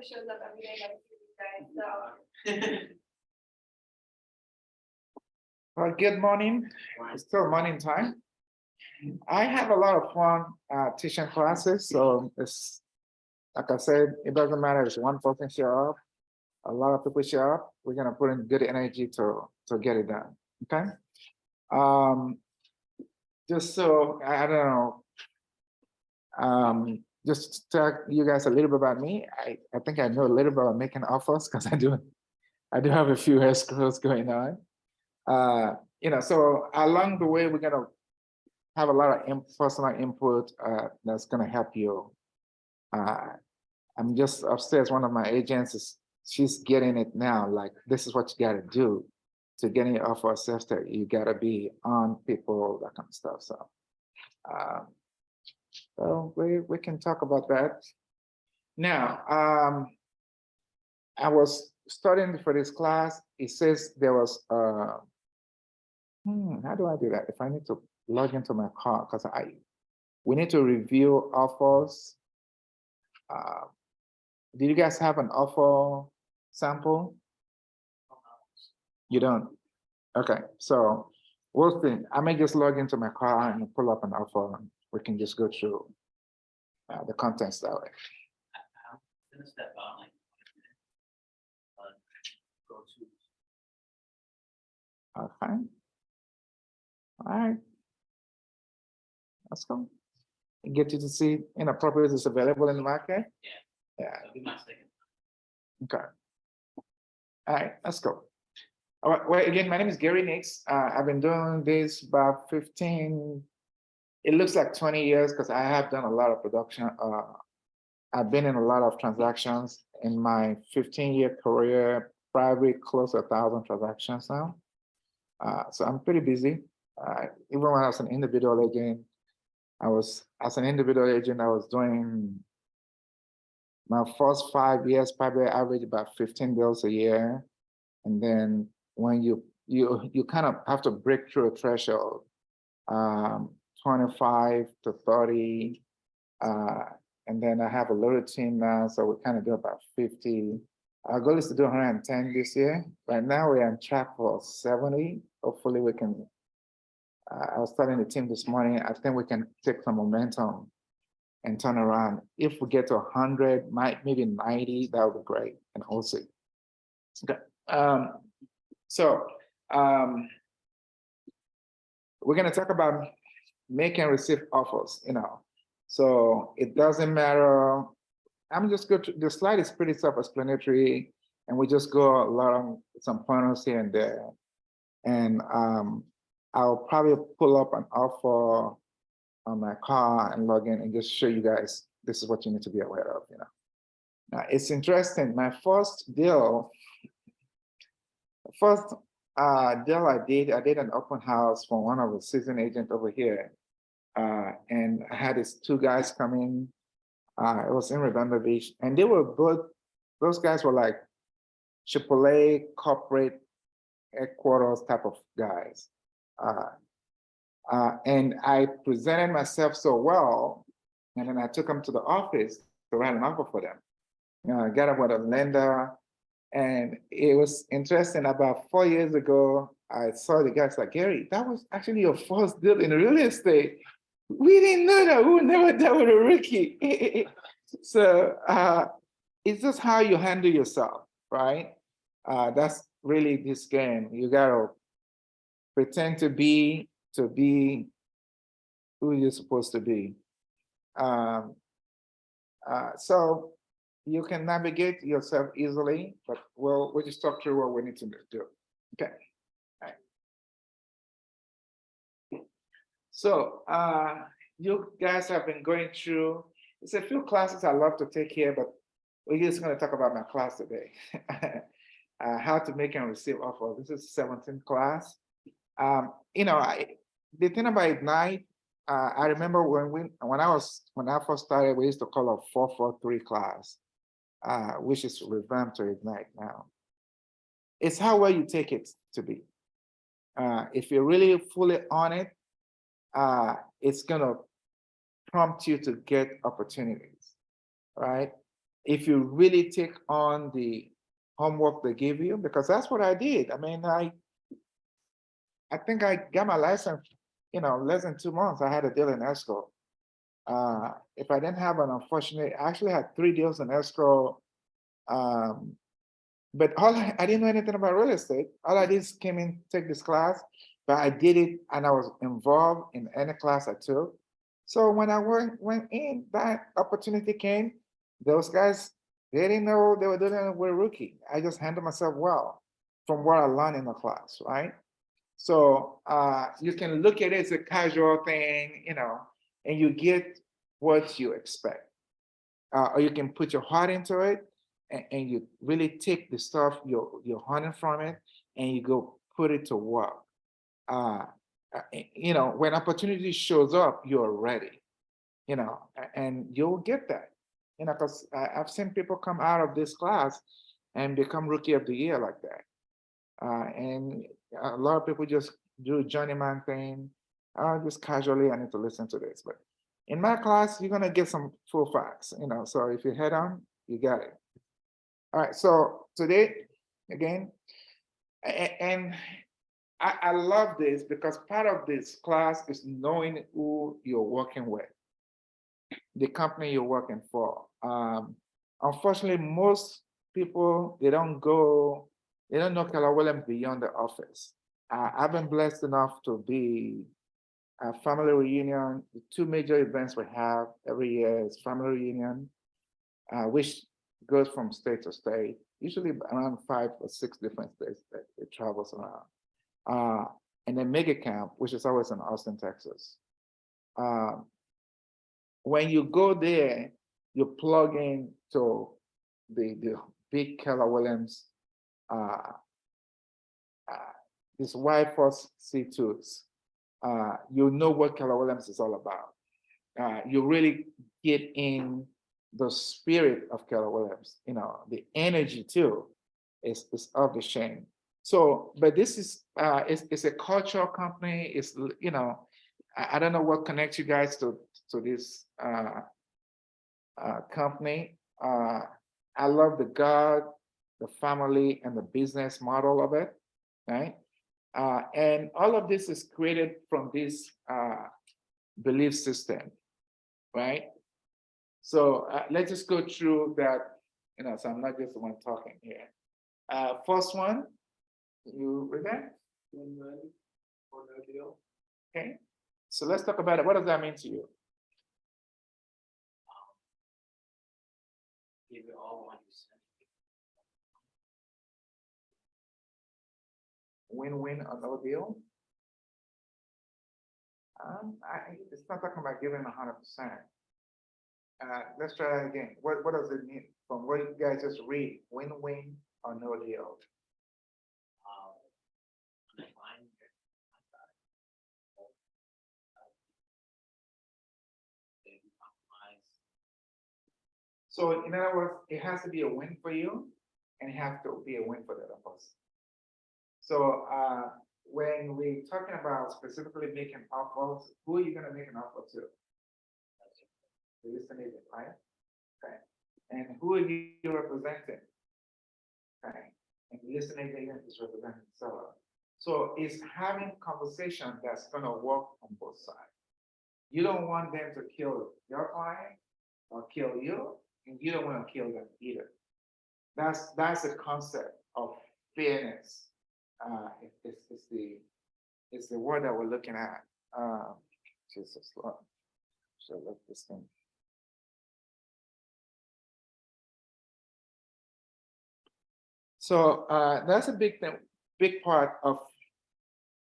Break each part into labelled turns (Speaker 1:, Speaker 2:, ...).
Speaker 1: who shows up every day like you guys. So
Speaker 2: Well, good morning. It's still morning time. I have a lot of fun teaching classes, so it's like I said, it doesn't matter if one person show up, a lot of people show up. We're gonna put in good energy to get it done. Okay. Just so I don't know. Just to tell you guys a little bit about me. I think I know a little bit about making offers because I do have a few escrows going on. So along the way, we're gonna have a lot of personal input that's gonna help you. I'm just upstairs. One of my agents she's getting it now. Like, this is what you gotta do to getting it off our sister. You gotta be on people, that kind of stuff. So we can talk about that. Now, I was studying for this class. It says there was how do I do that? If I need to log into my car, because we need to review offers. Did you guys have an offer sample? You don't? Okay, so we'll see. I may just log into my car and pull up an offer, and we can just go through the contents that way.
Speaker 3: I'm gonna step out like go to.
Speaker 2: Okay. All right. Let's go. Get you to see properties is available in the market. Yeah.
Speaker 3: That'll be my second.
Speaker 2: Okay. All right, let's go. All right. Well, again, my name is Gary Nix. I've been doing this about 15. It looks like 20 years because I have done a lot of production. I've been in a lot of transactions in my 15-year career, probably close to 1,000 transactions now. So I'm pretty busy. Even when I was an individual agent, I was doing my first 5 years, probably average about 15 deals a year. And then when you kind of have to break through a threshold, 25 to 30, and then I have a little team now, so we kind of do about 50. Our goal is to do 110 this year. Right now we're on track for 70. Hopefully we can, I was telling the team this morning, I think we can take some momentum and turn around. If we get to 100, maybe 90, that would be great, and we'll see. Okay. We're gonna talk about make and receive offers, So it doesn't matter. I'm just going to, the slide is pretty self-explanatory, and we just go along some pointers here and there. And I'll probably pull up an offer on my car and log in and just show you guys, this is what you need to be aware of, Now, it's interesting, my first deal I did an open house for one of the seasoned agents over here. And I had these two guys come in. It was in Redondo Beach, and they were those guys were like AAA corporate headquarters type of guys. And I presented myself so well, and then I took them to the office to write an offer for them. I got up with a lender, and it was interesting. About 4 years ago, I saw the guys like, Gary, that was actually your first deal in real estate. We didn't know that. We never dealt with a rookie. So it's just how you handle yourself, right? That's really this game. You gotta pretend to be who you're supposed to be. So you can navigate yourself easily, but we'll just talk through what we need to do. Okay. So you guys have been going through, it's a few classes I love to take here, but we're just going to talk about my class today. How to make and receive offers. This is 17th class. The thing about Ignite, I remember when I first started, we used to call it 443 class, which is revamped to Ignite now. It's how well you take it to be. If you're really fully on it, it's gonna prompt you to get opportunities, right? if you really take on the homework they give you, because that's what I did. I mean, I think I got my license, less than 2 months. I had a deal in escrow. If I didn't have an unfortunate, I actually had 3 deals in escrow. But I didn't know anything about real estate. All I did is came in, take this class, but I did it and I was involved in any class I took. So when I went in, that opportunity came. Those guys, they didn't know they were doing it with a rookie. I just handled myself well from what I learned in the class, right? So you can look at it as a casual thing, and you get what you expect. Or you can put your heart into it and you really take the stuff you're hunting from it and you go put it to work. When opportunity shows up, you're ready, and you'll get that, because I've seen people come out of this class and become rookie of the year like that. And a lot of people just do journeyman thing, just casually, I need to listen to this. But in my class, you're gonna get some full facts, so if you head on, you got it. All right, so today, again, and I love this because part of this class is knowing who you're working with, the company you're working for. Unfortunately, most people, they don't know Keller Williams beyond the office. I've been blessed enough to be a family reunion. The two major events we have every year is family reunion, which goes from state to state, usually around 5 or 6 different states that it travels around. And then mega camp, which is always in Austin, Texas. When you go there, you plug into the big Keller Williams, this Y-Force C2s. You know what Keller Williams is all about. You really get in the spirit of Keller Williams, the energy too is off the chain. So, but this is it's a cultural company. It's I don't know what connects you guys to this company. I love the God, the family, and the business model of it, right? And all of this is created from this belief system, right? So let's just go through that, so I'm not just the one talking here. First one, you read that? Win-win or no deal. Okay, so let's talk about it. What does that mean to you?
Speaker 3: Give it all 1%.
Speaker 2: Win-win or no deal? It's not talking about giving 100%. Let's try that again. What does it mean from what you guys just read? Win-win or no deal? So in other words, it has to be a win for you and it has to be a win for the other person. So when we're talking about specifically making offers, who are you going to make an offer to? The listening agent, right? Okay. And who are you representing? Okay. And the listening agent is representing the seller. So it's having conversation that's going to work on both sides. You don't want them to kill your client or kill you, and you don't want to kill them either. That's the concept of fairness. It's the word that we're looking at. Jesus Lord. So let this thing. So that's a big thing, big part of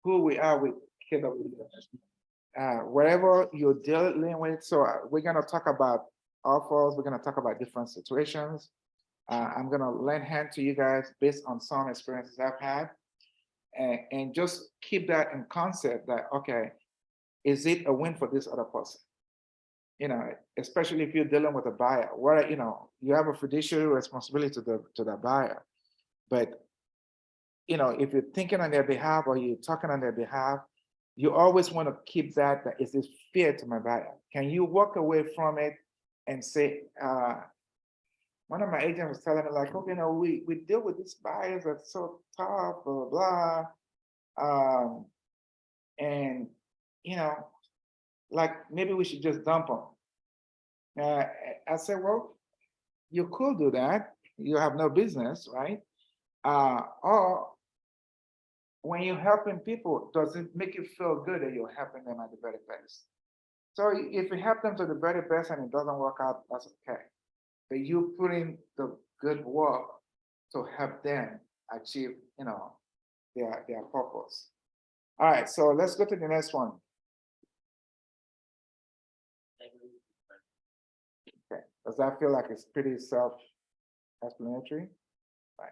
Speaker 2: who we are with KW. Wherever you're dealing with, so we're gonna talk about offers, we're gonna talk about different situations. I'm gonna lend hand to you guys based on some experiences I've had. And just keep that in concept that, okay, is it a win for this other person? Especially if you're dealing with a buyer, where, you have a fiduciary responsibility to the buyer. But, if you're thinking on their behalf or you're talking on their behalf, you always want to keep that is this fair to my buyer? Can you walk away from it and say, one of my agents was telling me like, okay, we deal with these buyers that's so tough, blah, blah, blah. And, you know, like maybe we should just dump them. I said, well, you could do that. You have no business, right? Or when you're helping people, does it make you feel good that you're helping them at the very best? So if you help them to the very best and it doesn't work out, that's okay. But you put in the good work to help them achieve, their purpose. All right, so let's go to the next one. Okay, does that feel like it's pretty self-explanatory? Right,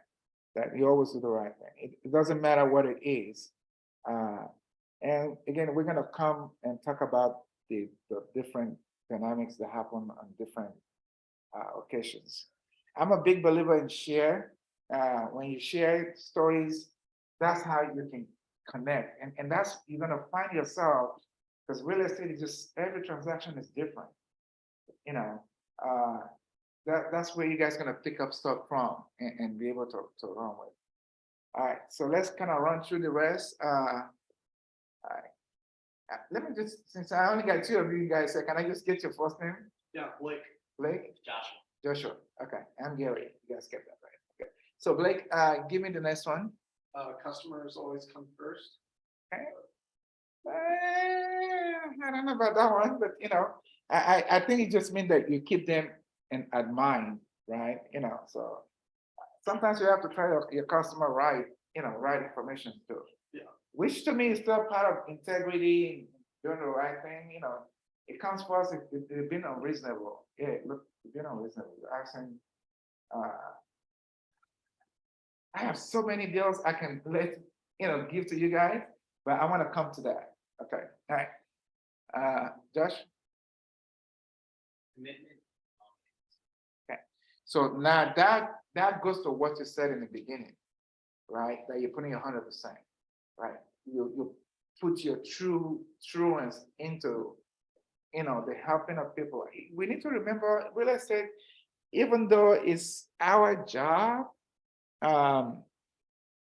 Speaker 2: that you always do the right thing. It doesn't matter what it is. And again, we're gonna come and talk about the different dynamics that happen on different occasions. I'm a big believer in share. When you share stories, that's how you can connect. And that's, you're gonna find yourself, because real estate is just, every transaction is different. You know, that's where you guys gonna pick up stuff from and be able to run with. All right, so let's kind of run through the rest. All right. Let me just, since I only got two of you guys, can I just get your first name?
Speaker 4: Yeah, Blake.
Speaker 2: Blake?
Speaker 3: Joshua.
Speaker 2: Joshua. Okay, I'm Gary. You guys get that right. Okay. So Blake, give me the next one.
Speaker 4: Customers always come first.
Speaker 2: Okay. I don't know about that one, but I think it just means that you keep them in at mind, right? So sometimes you have to try your customer right, right information too.
Speaker 4: Yeah.
Speaker 2: Which to me is still part of integrity, doing the right thing. It comes first if they've been unreasonable. Yeah, look, you've been unreasonable. You're asking, I have so many deals I can give to you guys, but I want to come to that. Okay, all right. Josh?
Speaker 3: Commitment.
Speaker 2: Okay. So now that goes to what you said in the beginning, right? That you're putting 100%, right? You put your truest into, the helping of people. We need to remember real estate, even though it's our job,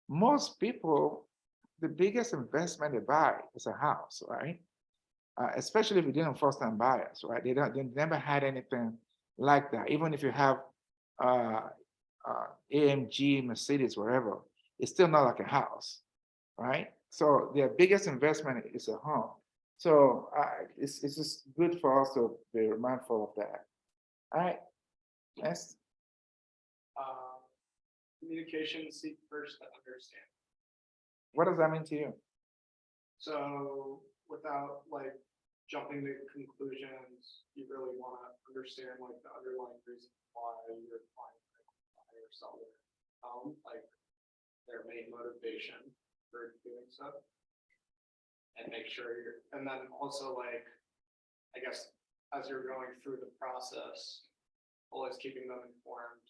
Speaker 2: most people, the biggest investment they buy is a house, right? Especially if you're dealing with first-time buyers, right? They never had anything like that. Even if you have AMG, Mercedes, whatever, it's still not like a house, right? So their biggest investment is a home. So it's just good for us to be mindful of that. All right, next.
Speaker 4: Communication, seek first to understand.
Speaker 2: What does that mean to you?
Speaker 4: So without like jumping to conclusions, you really want to understand like the underlying reason why you're applying or seller, like their main motivation for doing so. And make sure and then also like, I guess, as you're going through the process, always keeping them informed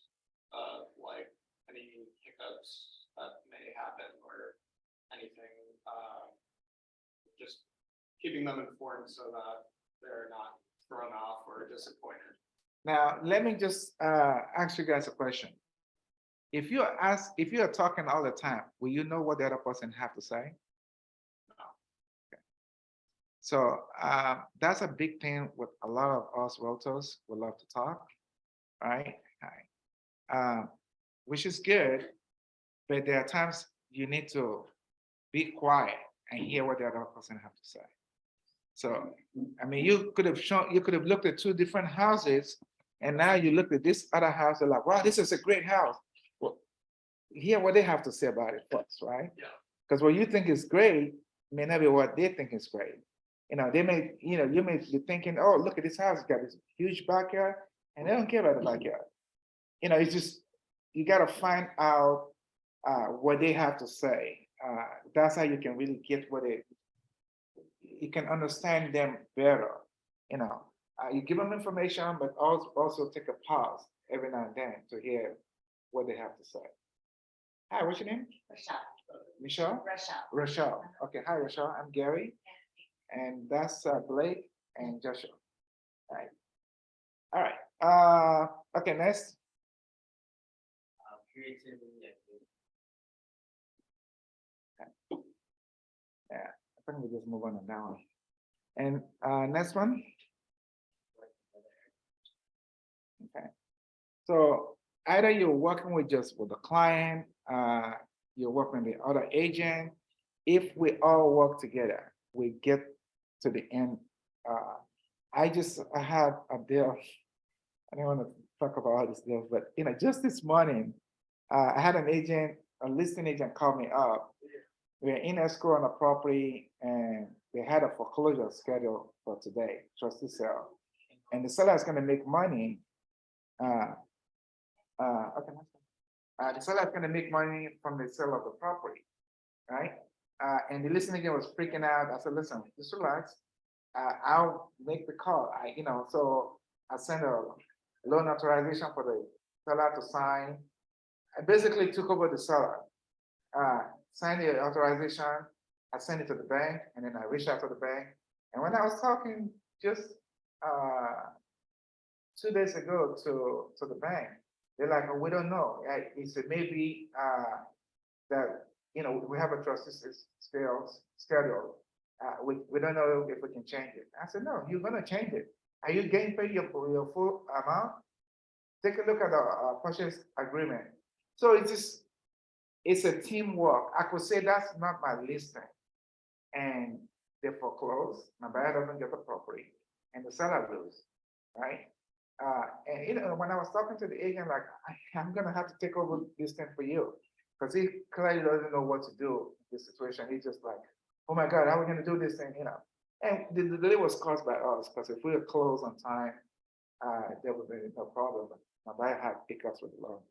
Speaker 4: of like any hiccups that may happen or anything, just keeping them informed so that they're not thrown off or disappointed.
Speaker 2: Now, let me just ask you guys a question. If you are talking all the time, will you know what the other person have to say?
Speaker 4: No.
Speaker 2: Okay. So that's a big thing with a lot of us realtors. We love to talk, right? Which is good, but there are times you need to be quiet and hear what the other person have to say. So, I mean, you could have looked at two different houses, and now you look at this other house, you're like, wow, this is a great house. Well, hear what they have to say about it first, right?
Speaker 4: Yeah.
Speaker 2: Because what you think is great may not be what they think is great. They may, you may be thinking, oh, look at this house, it's got this huge backyard, and they don't care about the backyard. It's just, you got to find out what they have to say. That's how you can really get you can understand them better. You give them information, but also take a pause every now and then to hear what they have to say. Hi, what's your name?
Speaker 1: Rochelle.
Speaker 2: Michelle?
Speaker 1: Rochelle.
Speaker 2: Rochelle. Okay, hi, Rochelle. I'm Gary. And that's Blake and Joshua. All right. All right. Okay, next.
Speaker 3: Creativity.
Speaker 2: I think we just move on now. And next one. Okay. So either you're working with just with the client, you're working with the other agent. If we all work together, we get to the end. I had a deal. I don't want to talk about all these deals, but just this morning, I had an agent, a listing agent call me up. We are in escrow on a property and they had a foreclosure scheduled for today, trustee sale. And the seller is going to make money. Okay. The seller is going to make money from the sale of the property, right? And the listing agent was freaking out. I said, listen, just relax. I'll make the call. So I sent a loan authorization for the seller to sign. I basically took over the seller. Signed the authorization, I sent it to the bank, and then I reached out to the bank. And when I was talking just 2 days ago to the bank, they're like, oh, we don't know. He said maybe that we have a trustee schedule. We don't know if we can change it. I said, no, you're gonna change it. Are you getting paid your full amount? Take a look at the purchase agreement. So it's a teamwork. I could say that's not my listing. And they foreclose, my buyer doesn't get the property, and the seller loses, right? And when I was talking to the agent, like, I'm gonna have to take over this thing for you. Because he clearly doesn't know what to do in this situation. He's just like, oh my God, how are we gonna do this thing, And the delay was caused by us, because if we were closed on time, there would be no problem. My buyer had hiccups with the loan.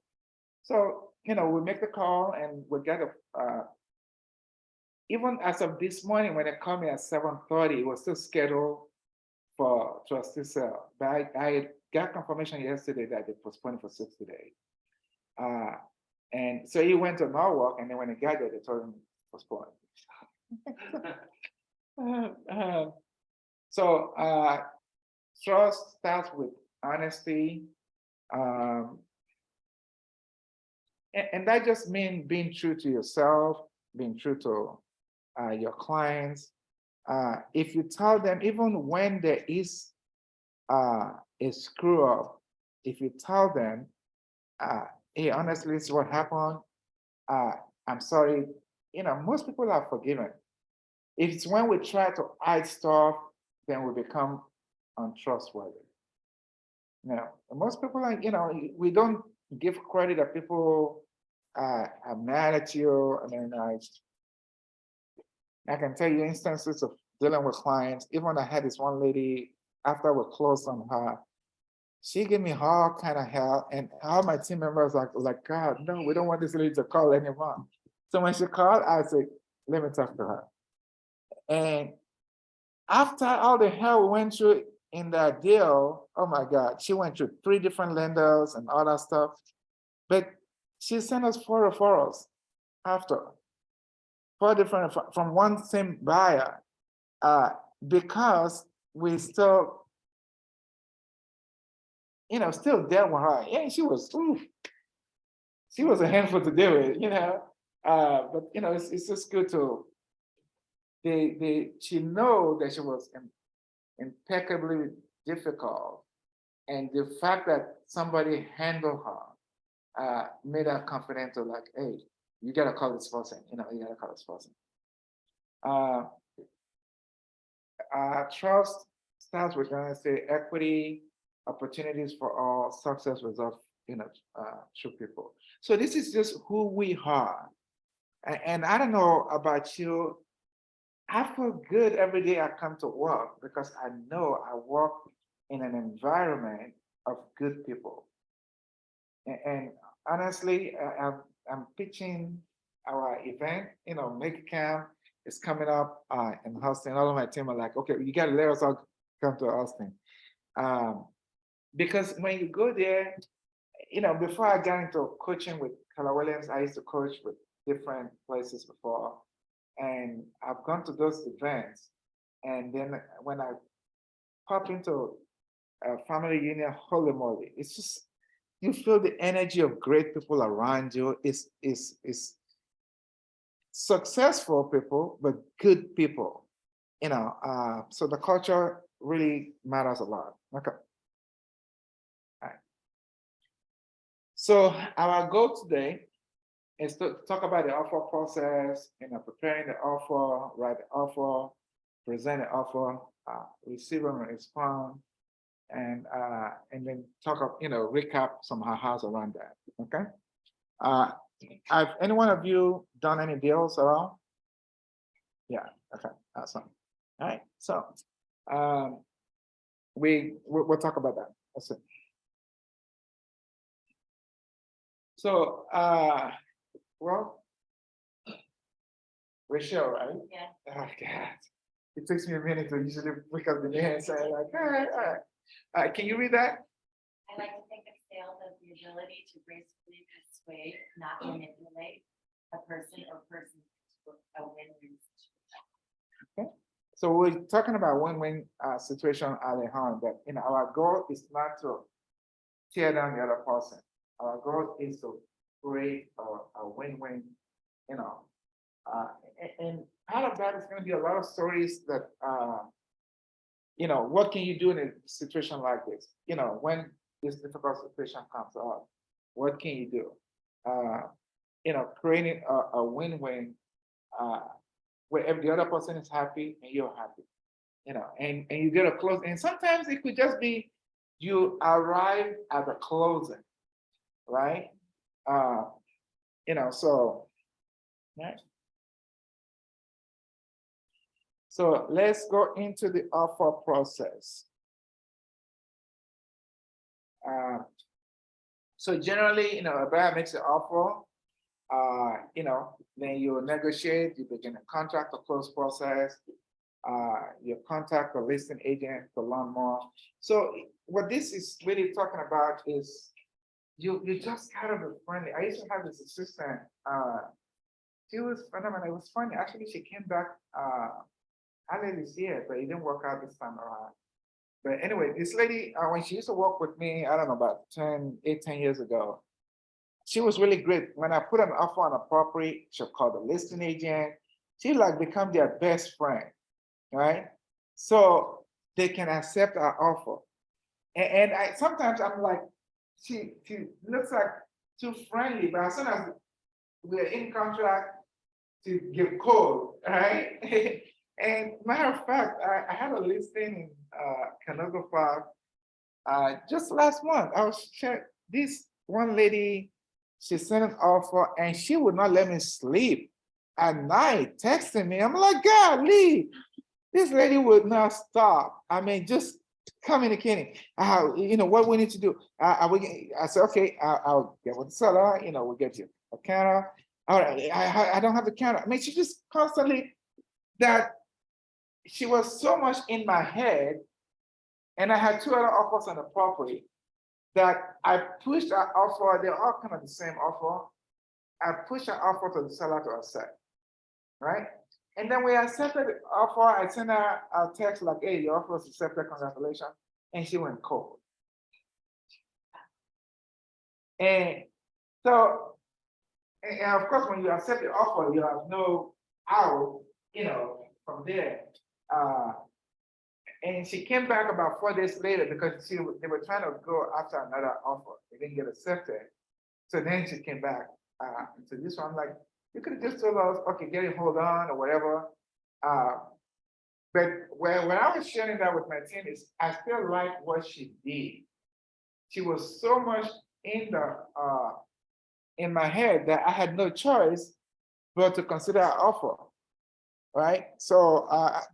Speaker 2: So, we make the call and we get even as of this morning, when it called me at 7:30, it was still scheduled for trustee sale. But I got confirmation yesterday that they postponed for 60 days. And so he went to Norwalk, and then when he got there, they told him postpone. So trust starts with honesty. And that just means being true to yourself, being true to your clients. If you tell them, even when there is a screw up, if you tell them, hey, honestly, this is what happened. I'm sorry. Most people are forgiven. If it's when we try to hide stuff, then we become untrustworthy. Most people are, we don't give credit that people are mad at you. I mean, I can tell you instances of dealing with clients. Even I had this one lady, after we closed on her, she gave me all kind of hell, and all my team members like, God, no, we don't want this lady to call anymore. So when she called, I said, let me talk to her. And after all the hell we went through in that deal, oh my God, she went through 3 different lenders and all that stuff. But she sent us 4 referrals after. 4 different from one same buyer, because we still, still dealt with her. Yeah, she was a handful to deal with, but it's just good to she know that she was impeccably difficult, and the fact that somebody handled her made her confident to like, hey, you gotta call this person, you gotta call this person. Trust starts with, say, equity, opportunities for all, success results, through people. So this is just who we are. And I don't know about you, I feel good every day I come to work because I know I work in an environment of good people. And honestly, I'm pitching our event, Make Camp is coming up in Austin. All of my team are like, okay, you got to let us all come to Austin. Because when you go there, before I got into coaching with Keller Williams, I used to coach with different places before. And I've gone to those events. And then when I pop into a family union, holy moly, it's just, you feel the energy of great people around you. Is successful people, but good people. So the culture really matters a lot. Okay. All right. So our goal today is to talk about the offer process, preparing the offer, write the offer, present the offer, receive and respond, and then talk of, recap some ha-has around that. Okay. Have any one of you done any deals at all? Yeah. Okay. Awesome. All right. So we'll talk about that. That's it. So well, Rachel, right?
Speaker 1: Yeah.
Speaker 2: Oh God. It takes me a minute to usually pick up the name and say like, all right, all right. Can you read that?
Speaker 1: I like to think of sales as the ability to gracefully persuade, not manipulate a person or persons to a win-win situation.
Speaker 2: So we're talking about win-win situation early on, that our goal is not to tear down the other person. Our goal is to create a win-win, and part of that is going to be a lot of stories that what can you do in a situation like this? When this difficult situation comes up, what can you do? Creating a win-win where the other person is happy and you're happy, and you get a close. And sometimes it could just be you arrive at the closing, right? So, right. So let's go into the offer process. So generally, a buyer makes an offer, then you negotiate, you begin a contract or close process, you contact a listing agent to learn more. So what this is really talking about is you just gotta be friendly. I used to have this assistant, she was phenomenal. It was funny. Actually, she came back earlier this year, but it didn't work out this time around. But anyway, this lady, when she used to work with me, I don't know, about 10 years ago, she was really great. When I put an offer on a property, she'll call the listing agent. She like become their best friend, right? So they can accept our offer. And I sometimes I'm like, she looks like too friendly, but as soon as we're in contract, to give cold, right? And matter of fact, I had a listing in Canoga Park just last month. I was sharing this one lady, she sent an offer and she would not let me sleep at night, texting me. I'm like, golly, this lady would not stop. I mean, just communicating. What we need to do. I said, okay, I'll get with the seller. We'll get you a counter. All right, I don't have the counter. I mean, she just constantly that she was so much in my head, and I had 2 other offers on the property that I pushed that offer. They're all kind of the same offer. I pushed that offer to the seller to accept, right? And then we accepted the offer. I sent her a text like, "Hey, your offer was accepted, congratulations," and she went cold. And so. And of course, when you accept the offer, you have no out, from there. And she came back about 4 days later because they were trying to go after another offer. They didn't get accepted. So then she came back to this one. I'm like, you could have just told us, okay, get it, hold on, or whatever. But when I was sharing that with my team, is I still like what she did. She was so much in my head that I had no choice but to consider an offer, right? So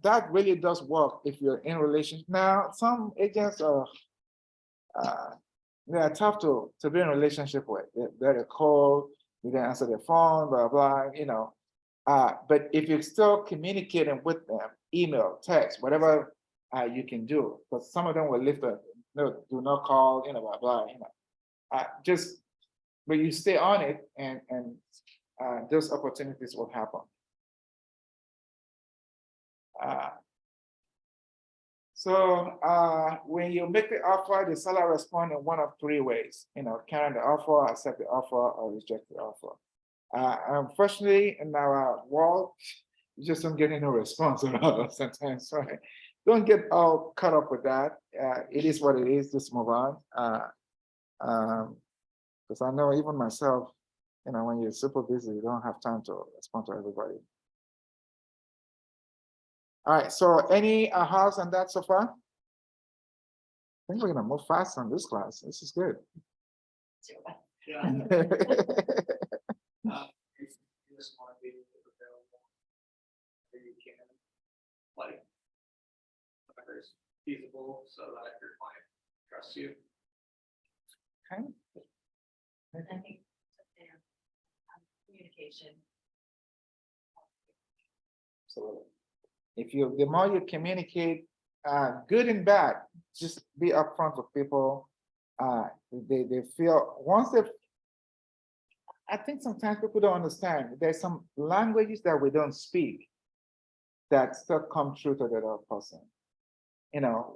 Speaker 2: that really does work if you're in relationship. Now, some agents are they are tough to be in a relationship with. They're cold, you can answer their phone, blah blah, but if you're still communicating with them, email, text, whatever you can do, because some of them will lift a no, do not call, blah blah, but you stay on it, and those opportunities will happen. So when you make the offer, the seller respond in one of three ways, carry the offer, accept the offer, or reject the offer. Unfortunately, in our world, you just don't get any response at all sometimes. So don't get all caught up with that. It is what it is, just move on. Because I know even myself, when you're super busy, you don't have time to respond to everybody. All right, so any ahas on that so far? I think we're gonna move fast on this class. This is good.
Speaker 4: Yeah. You just want to be available where you can, like, whatever is feasible so that your client trusts you.
Speaker 2: Okay.
Speaker 1: I think their communication.
Speaker 2: So the more you communicate, good and bad, just be upfront with people. They feel once they. I think sometimes people don't understand. There's some languages that we don't speak that still come true to the other person.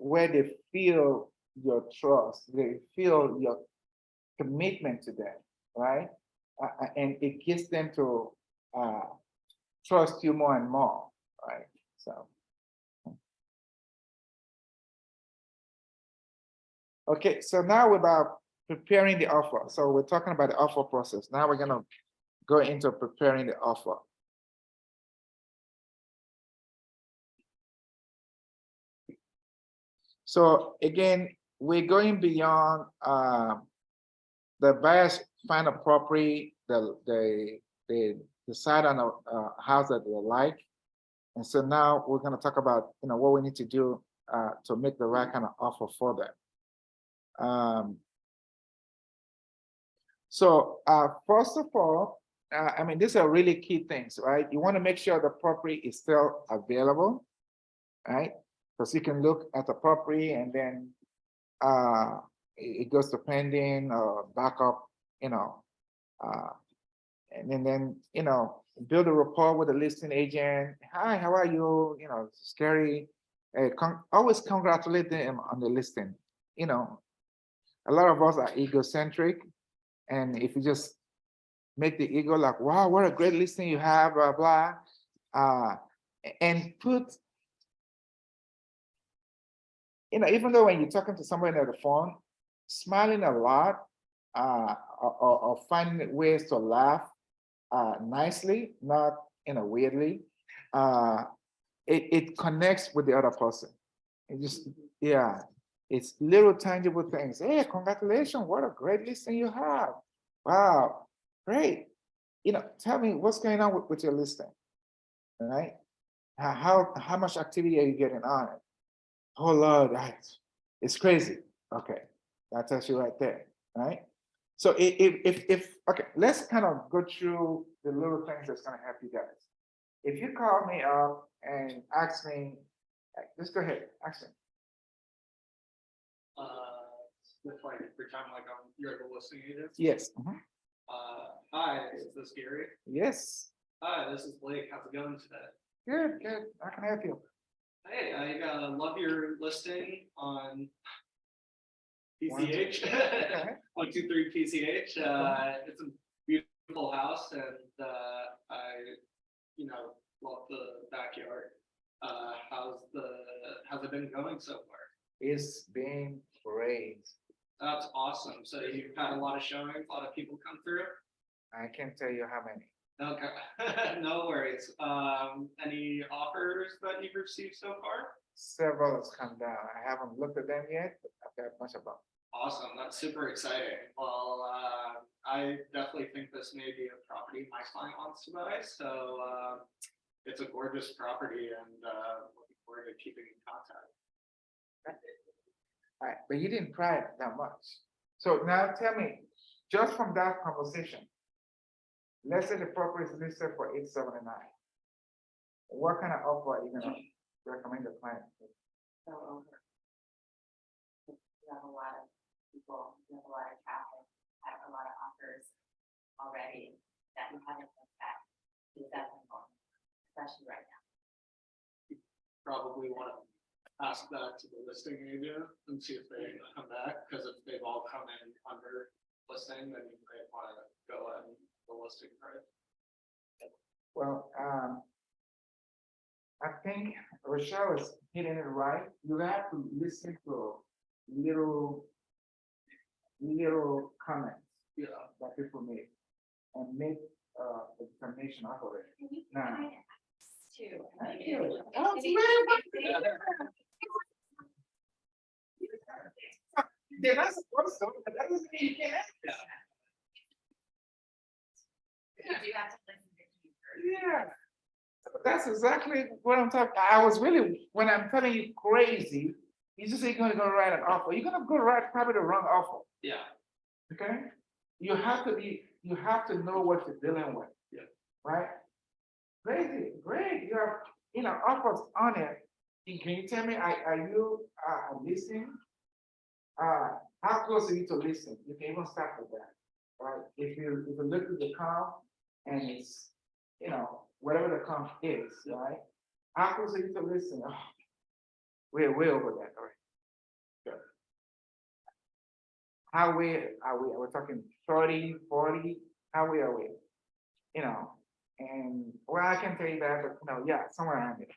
Speaker 2: Where they feel your trust, they feel your commitment to them, right? And it gets them to trust you more and more, right? So. Okay, so now we're about preparing the offer. So we're talking about the offer process. Now we're gonna go into preparing the offer. So again, we're going beyond the buyers find a property, they decide on a house that they like. And so now we're gonna talk about what we need to do to make the right kind of offer for them. So first of all, I mean, these are really key things, right? You want to make sure the property is still available, right? Because you can look at the property and then it goes to pending or backup, and then build a rapport with the listing agent. Hi, how are you? Scary. Always congratulate them on the listing. A lot of us are egocentric, and if you just make the ego like, wow, what a great listing you have, blah blah, and put, even though when you're talking to somebody on the phone, smiling a lot, or finding ways to laugh nicely, not weirdly, it connects with the other person. It just, yeah, it's little tangible things. Hey, congratulations, what a great listing you have. Wow, great. Tell me what's going on with your listing, all right? How much activity are you getting on it? Oh Lord, it's crazy. Okay, that tells you right there, right? So if okay, let's kind of go through the little things that's gonna help you guys. If you call me up and ask me, just go ahead, ask me.
Speaker 4: With like pretend like you're the listing agent.
Speaker 2: Yes.
Speaker 4: Hi, is this Gary?
Speaker 2: Yes.
Speaker 4: Hi, this is Blake. How's it going today?
Speaker 2: Good, good. How can I help you?
Speaker 4: Hey, I love your listing on PCH.
Speaker 2: Okay.
Speaker 4: 123 PCH. It's a beautiful house, and I, love the backyard. How's it been going so far?
Speaker 2: It's been great.
Speaker 4: That's awesome. So you've had a lot of showings, a lot of people come through.
Speaker 2: I can't tell you how many.
Speaker 4: Okay, no worries. Any offers that you've received so far?
Speaker 2: Several has come down. I haven't looked at them yet, but I've got much about.
Speaker 4: Awesome, that's super exciting. Well, I definitely think this may be a property my client wants to buy. So it's a gorgeous property, and looking forward to keeping in contact.
Speaker 2: All right, but you didn't pry it that much. So now tell me, just from that conversation, let's say the property is listed for 879. What kind of offer are you gonna recommend the client?
Speaker 1: So you have a lot of people, you have a lot of traffic, have a lot of offers already that you haven't looked at. Is that important, especially right now?
Speaker 4: Probably one of ask that to the listing agent and see if they come back, because if they've all come in under listing, then you might want to go at the listing price.
Speaker 2: Well, I think Rochelle is hitting it right. You have to listen to little comments
Speaker 4: Yeah.
Speaker 2: that people make and make a determination out of it.
Speaker 1: Can you
Speaker 2: Nah.
Speaker 1: provide X too?
Speaker 2: Thank you. They're not supposed to, but that doesn't mean you can't ask.
Speaker 1: You do have to listen to keywords.
Speaker 2: Yeah. That's exactly what I'm talking. I was really, when I'm telling you crazy, you just ain't gonna go write an offer. You're gonna go write probably the wrong offer,
Speaker 3: Yeah,
Speaker 2: okay? You have to know what you're dealing with.
Speaker 3: Yeah.
Speaker 2: Right? Crazy, great. You have, offers on it. Can you tell me, are you listening? How close are you to listening? You can even start with that, right? If you look at the comp and it's, whatever the comp is, right? How close are you to listen? Oh, we're way over that, all right? Good. How we are we? Are we talking 30, 40? How we are we? And well, I can tell you that, but yeah, somewhere around there.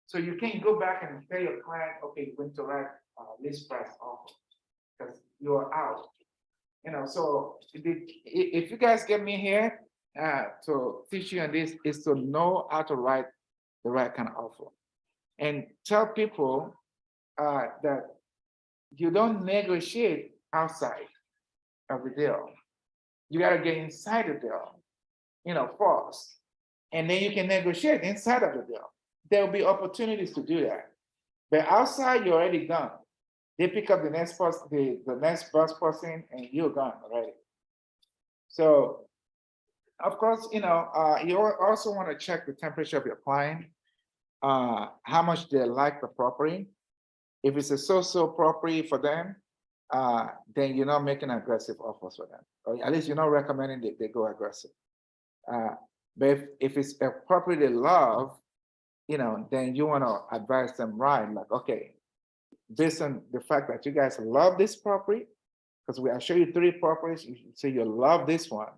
Speaker 2: So you can go back and tell your client, okay, you're going to write list price offer because you're out. So if you guys get me here to teach you on this, is to know how to write the right kind of offer, and tell people that you don't negotiate outside of the deal. You got to get inside the deal, first, and then you can negotiate inside of the deal. There will be opportunities to do that, but outside you're already done. They pick up the next person, the next bus person, and you're gone already. So, of course, you also want to check the temperature of your client, how much they like the property. If it's a so-so property for them, then you're not making aggressive offers for them, or at least you're not recommending that they go aggressive. But if it's a property they love, then you want to advise them right, like, okay, based on the fact that you guys love this property, because I'll show you 3 properties, you say you love this one,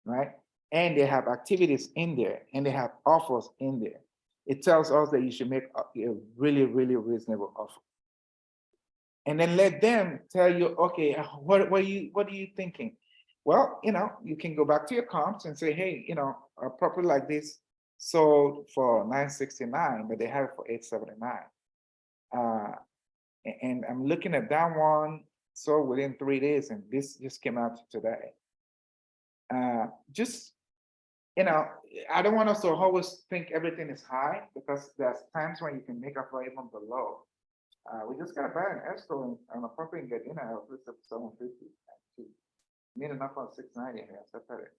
Speaker 2: right? And they have activities in there and they have offers in there. It tells us that you should make a really, really reasonable offer. And then let them tell you, okay, what are you thinking? Well, you can go back to your comps and say, hey, a property like this sold for $969, but they have it for $879. And I'm looking at that one, so within 3 days, and this just came out today. I don't want us to always think everything is high, because there's times when you can make up for even below. We just gotta buy an escrow on a property and get in at least of 750. Made enough on 690 here, so that's it.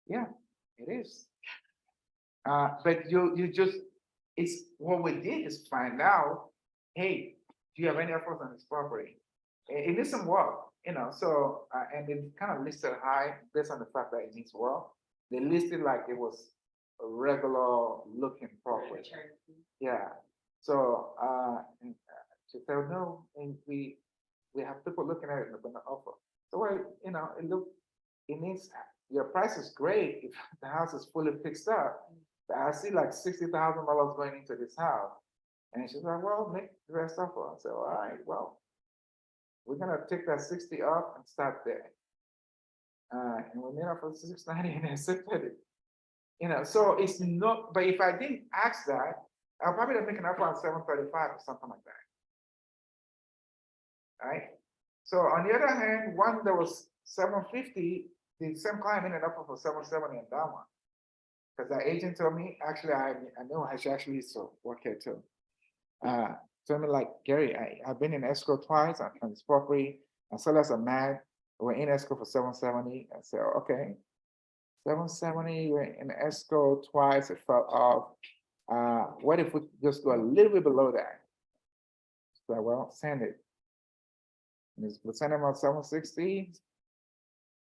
Speaker 2: Yeah, it is. But it's what we did is find out, hey, do you have any offers on this property? It needs some work, so, and they kind of listed high based on the fact that it needs work. They listed like it was a regular looking property. Yeah, so, and, she said, no, and we have people looking at it and they're gonna offer. So, well, it needs, your price is great if the house is fully fixed up. But I see like $60,000 going into this house. And she's like, well, make the rest offer. I said, all right, well, we're gonna take that 60 off and start there. And we made up for 690 and accepted it. So it's not, but if I didn't ask that, I'll probably make an offer on 735 or something like that. Right? So on the other hand, one that was 750, the same client made an offer for 770 on that one. Because the agent told me, actually, I know she actually used to work here too. Told me like, Gary, I've been in escrow twice on this property. I saw us a man, we're in escrow for 770. I said, okay, 770, we're in escrow twice, it fell off. What if we just go a little bit below that? So, well, send it. We send him on 760.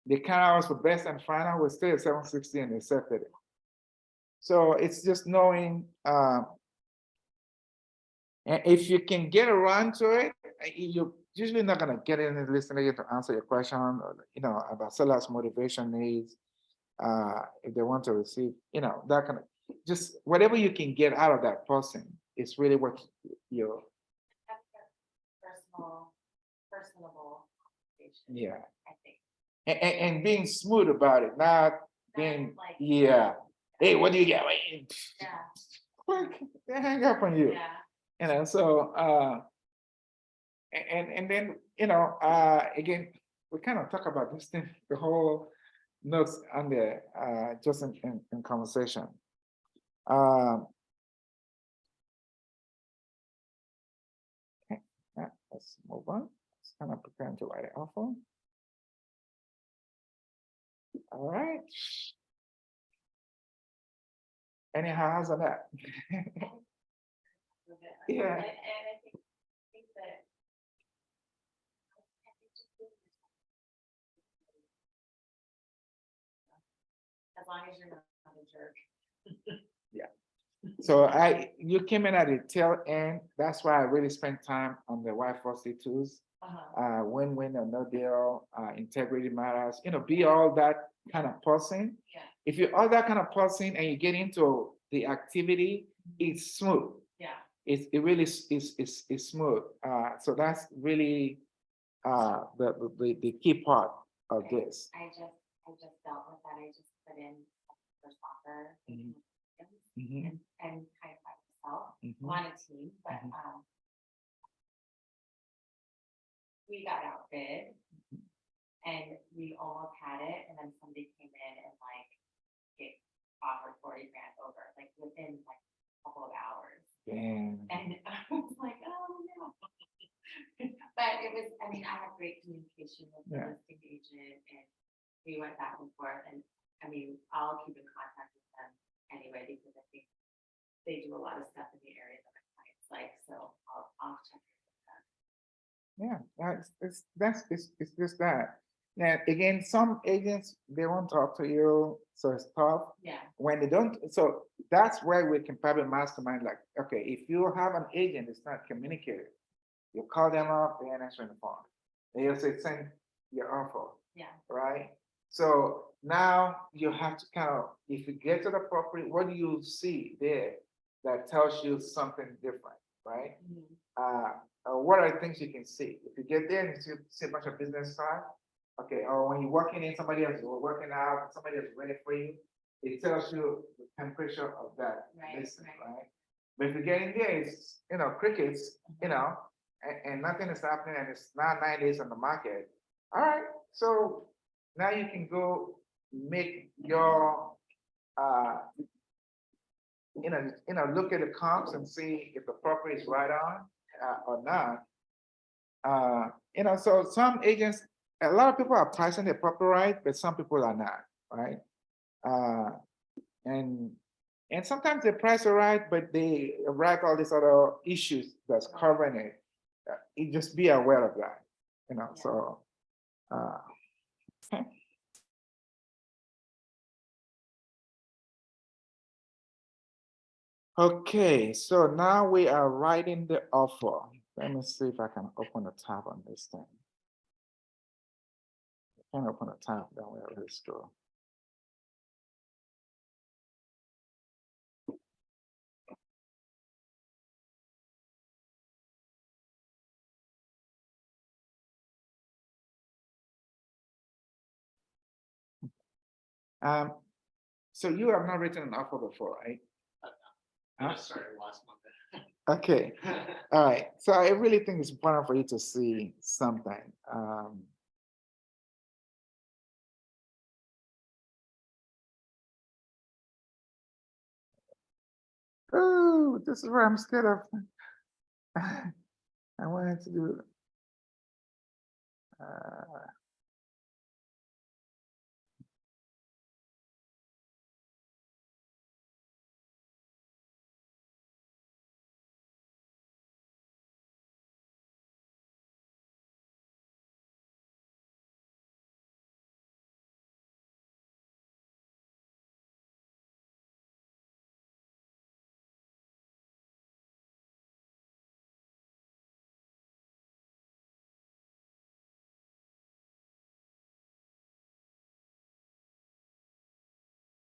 Speaker 2: the counterhouse for best and final was still at 760 and they accepted it. So it's just knowing, and if you can get around to it, you're usually not gonna get any listener to answer your question, or, about sellers' motivation needs. If they want to receive, that kind of, just whatever you can get out of that person is really what you,
Speaker 1: That's a personable conversation,
Speaker 2: yeah.
Speaker 1: I think.
Speaker 2: And being smooth about it, not being,
Speaker 1: like-
Speaker 2: yeah. Hey, what do you get?
Speaker 1: Yeah,
Speaker 2: Quick, they hang up on you.
Speaker 1: yeah.
Speaker 2: So and then again, we kind of talk about this thing, the whole notes on the just in conversation. Okay, let's move on. It's kind of preparing to write it offer. All right. Any hands on that? Yeah.
Speaker 1: And I think that. As long as you're not a jerk.
Speaker 2: So you came in at the tail end. That's why I really spent time on the Y4C2s. Win-win or no deal, integrity matters, be all that kind of person.
Speaker 1: Yeah.
Speaker 2: If you're all that kind of person and you get into the activity, it's smooth.
Speaker 1: Yeah.
Speaker 2: It really is smooth. So that's really the key part of this.
Speaker 1: I just dealt with that. I just put in first offer.
Speaker 2: Mhm.
Speaker 1: And kind of by myself.
Speaker 2: Mhm.
Speaker 1: I'm on a team, but we got outbid and we almost had it, and then somebody came in and it offered 40 grand over, within a couple of hours.
Speaker 2: Damn.
Speaker 1: And I was like, oh no. But it was, I had great communication with the
Speaker 2: Yeah.
Speaker 1: listing agent, and we went back and forth, and I'll keep in contact with them anyway, because I think they do a lot of stuff in the area that my clients like, so I'll check with them.
Speaker 2: Yeah, it's just that. Now, again, some agents, they won't talk to you, so it's tough.
Speaker 1: Yeah,
Speaker 2: When they don't, so that's where we can probably mastermind, like, okay, if you have an agent that's not communicating, you call them up, they ain't answering the phone. They'll say, send your offer,
Speaker 1: yeah,
Speaker 2: right? So now you have to kind of, if you get to the property, what do you see there that tells you something different, right? What are the things you can see? If you get there and you see a bunch of business cards, okay, or when you're walking in, somebody else is working out, somebody else is waiting for you, it tells you the temperature of that
Speaker 1: Right,
Speaker 2: business,
Speaker 1: right.
Speaker 2: right? But if you get in there, it's, crickets, and nothing is happening and it's not 9 days on the market. All right, so now you can go make your, look at the comps and see if the property is right on or not. So some agents, a lot of people are pricing their property right, but some people are not, right? And sometimes they price it right, but they write all these other issues that's covering it. You just be aware of that, so. Okay. Okay, so now we are writing the offer. Let me see if I can open a tab on this thing. I can't open a tab, then we are ready to go. So you have not written an offer before, right?
Speaker 4: I just started last Monday.
Speaker 2: Okay, all right. So I really think it's important for you to see something. Oh, this is where I'm scared of. I wanted to do.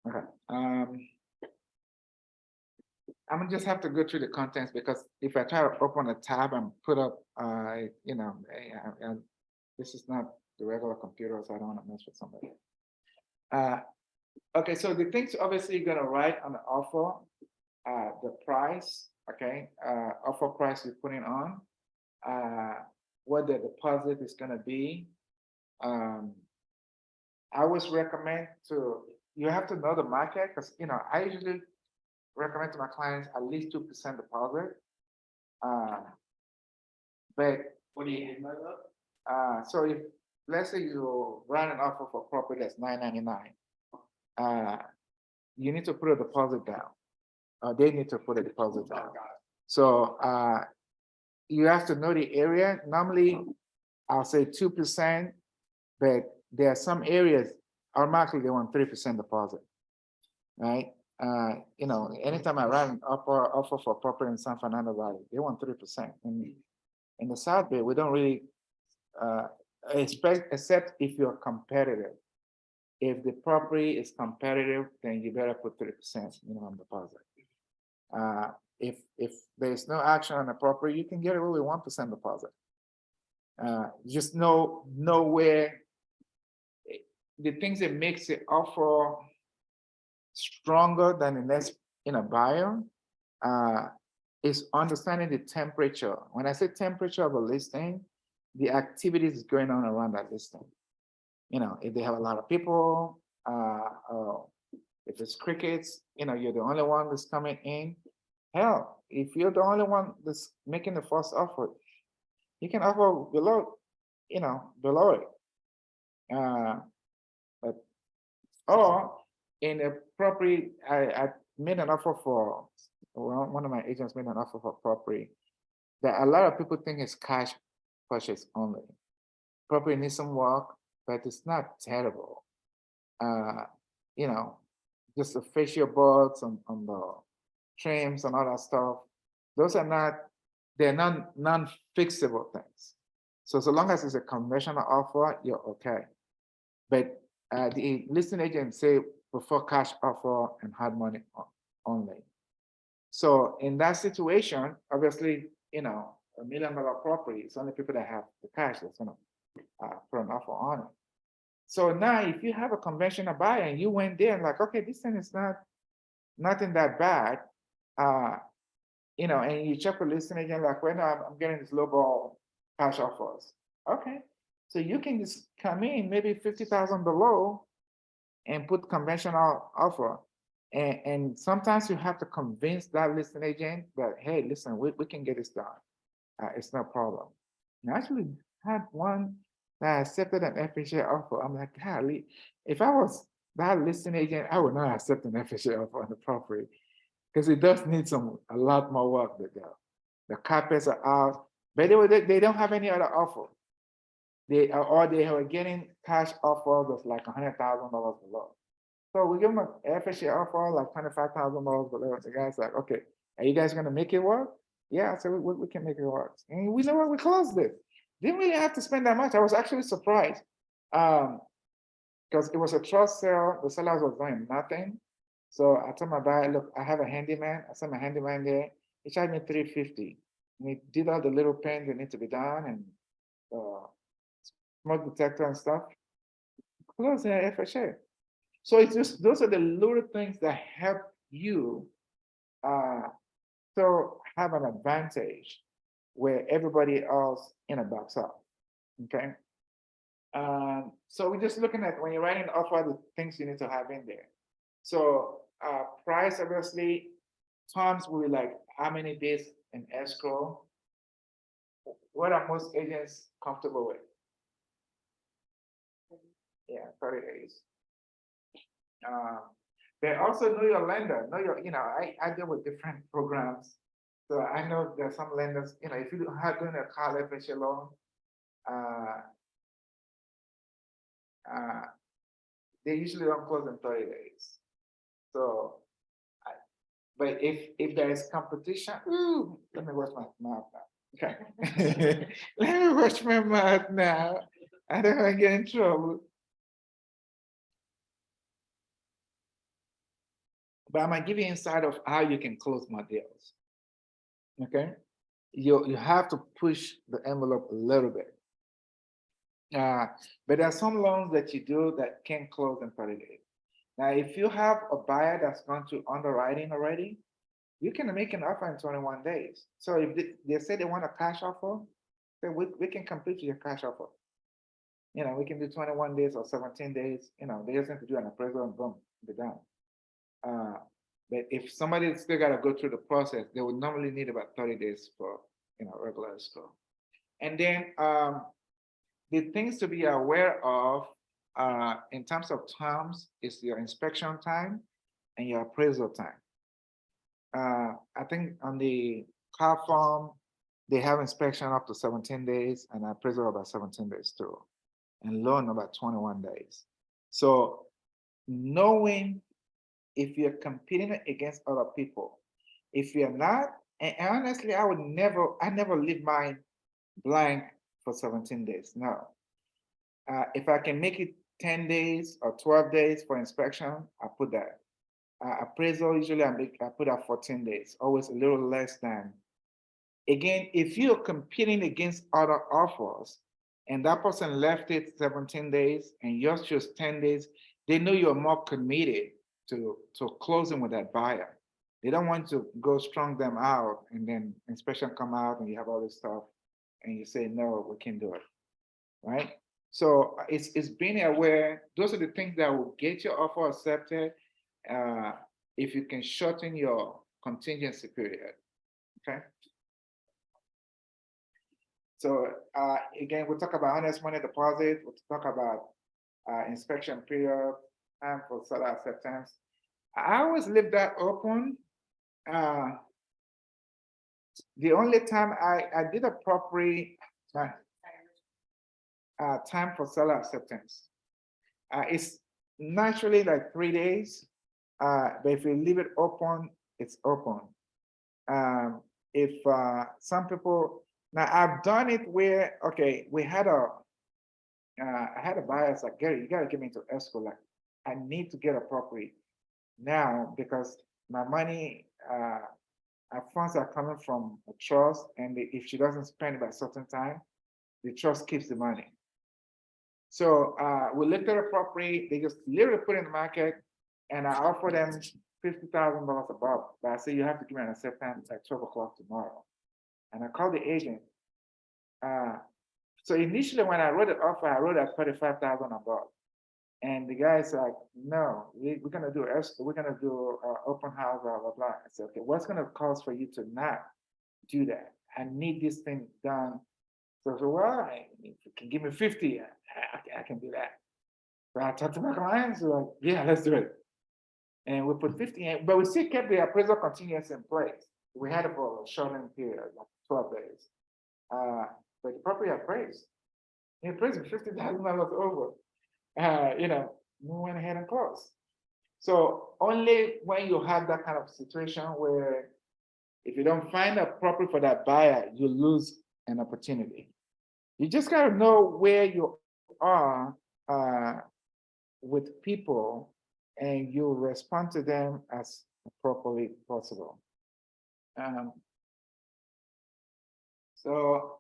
Speaker 2: Okay, I'm gonna just have to go through the contents because if I try to open a tab and put up, this is not the regular computer, so I don't wanna mess with somebody. Okay, so the things obviously you're gonna write on the offer, the price, okay, offer price you're putting on, what the deposit is gonna be. I always recommend you have to know the market, because, I usually recommend to my clients at least 2% deposit. But,
Speaker 4: What do you mean by that?
Speaker 2: so if, let's say you run an offer for property that's $999, you need to put a deposit down. They need to put a deposit
Speaker 4: Oh,
Speaker 2: down.
Speaker 4: got it.
Speaker 2: So, you have to know the area. Normally, I'll say 2%, but there are some areas automatically they want 3% deposit, right? Anytime I run an offer for property in San Fernando Valley, they want 3%. And in the South Bay, we don't really expect, except if you're competitive. If the property is competitive, then you better put 3% minimum deposit. If there's no action on the property, you can get away with 1% deposit. Just know where the things that makes the offer stronger than the next buyer is understanding the temperature. When I say temperature of a listing, the activities going on around that listing. If they have a lot of people, if it's crickets, you're the only one that's coming in. Hell, if you're the only one that's making the first offer, you can offer below it. Or in a property, I made an offer for, one of my agents made an offer for property that a lot of people think is cash purchase only. Property needs some work, but it's not terrible. Just the facial boards on the trims and all that stuff. Those are they're non-fixable things. So long as it's a conventional offer, you're okay. But the listing agent say prefer cash offer and hard money only. So in that situation, obviously, $1 million property, it's only people that have the cash that's gonna put an offer on it. So now if you have a conventional buyer and you went there and like, okay, this thing is nothing that bad, and you check with listing agent like, well, no, I'm getting this lowball cash offers. Okay, so you can just come in maybe 50,000 below and put conventional offer. And sometimes you have to convince that listing agent that, hey, listen, we can get this done. It's no problem. And I actually had one that accepted an FHA offer. I'm like, golly, if I was that listing agent, I would not accept an FHA offer on the property because it does need a lot more work to go. The carpets are out, but they don't have any other offer. They were getting cash offer that's like $100,000 below. So we give them an FHA offer like $25,000 below. The guy's like, okay, are you guys gonna make it work? Yeah, so we can make it work. And we know what we closed it. Didn't really have to spend that much. I was actually surprised. Because it was a trust sale, the seller was doing nothing. So I told my buyer, look, I have a handyman. I sent my handyman there. He charged me $350. And he did all the little paint that need to be done and smoke detector and stuff. Close the FHA. So it's just those are the little things that help you so have an advantage where everybody else backs up. Okay. So we're just looking at when you're writing an offer, the things you need to have in there. So price, obviously, terms will be like how many days in escrow. What are most agents comfortable with? Yeah, 30 days. They also know your lender, I deal with different programs. So I know there's some lenders, if you have doing a car FHA loan, they usually don't close in 30 days. So, but if there is competition, let me wash my mouth now. Okay. Let me wash my mouth now. I don't want to get in trouble. but I'm gonna give you insight of how you can close more deals. Okay, you have to push the envelope a little bit. But there are some loans that you do that can close in 30 days. Now, if you have a buyer that's gone through underwriting already, you can make an offer in 21 days. So if they say they want a cash offer, then we can complete your cash offer. You know, we can do 21 days or 17 days, you know, they just have to do an appraisal and boom, they're done. But if somebody still gotta go through the process, they would normally need about 30 days for, you know, regular escrow. And then, the things to be aware of, in terms of terms is your inspection time and your appraisal time. I think on the car farm, they have inspection up to 17 days and appraisal about 17 days too. And loan about 21 days. So knowing if you're competing against other people, if you're not, and honestly, I never leave mine blank for 17 days, no. If I can make it 10 days or 12 days for inspection, I put that. Appraisal, usually I put out 14 days, always a little less than. Again, if you're competing against other offers and that person left it 17 days and yours just 10 days, they know you're more committed to closing with that buyer. They don't want to go strong them out and then inspection come out and you have all this stuff and you say, no, we can't do it, right? So it's being aware, those are the things that will get your offer accepted. If you can shorten your contingency period, okay? So again, we'll talk about honest money deposit, we'll talk about inspection period, time for seller acceptance. I always leave that open. The only time I did a property time for seller acceptance. It's naturally like 3 days, but if you leave it open, it's open. If some people, now I've done it where, okay, we had I had a buyer like, Gary, you gotta get me into escrow. Like, I need to get a property now because my money, our funds are coming from a trust, and if she doesn't spend it by a certain time, the trust keeps the money. So we looked at a property, they just literally put it in the market, and I offer them $50,000 above. But I say you have to give me an acceptance at 12 o'clock tomorrow. And I called the agent. So initially when I wrote the offer, I wrote at 35,000 above. And the guy's like, no, we're gonna do open house, blah, blah, blah. I said, okay, what's gonna cost for you to not do that? I need this thing done. So I said, well, if you can give me 50, I can do that. So I talked to my clients, like, yeah, let's do it. And we put 50 in, but we still kept the appraisal continuous in place. We had it for a shortened period, like 12 days. But the property appraised. It appraised $50,000 over. You know, we went ahead and closed. So only when you have that kind of situation where if you don't find a property for that buyer, you lose an opportunity. You just gotta know where you are with people and you respond to them as properly possible. So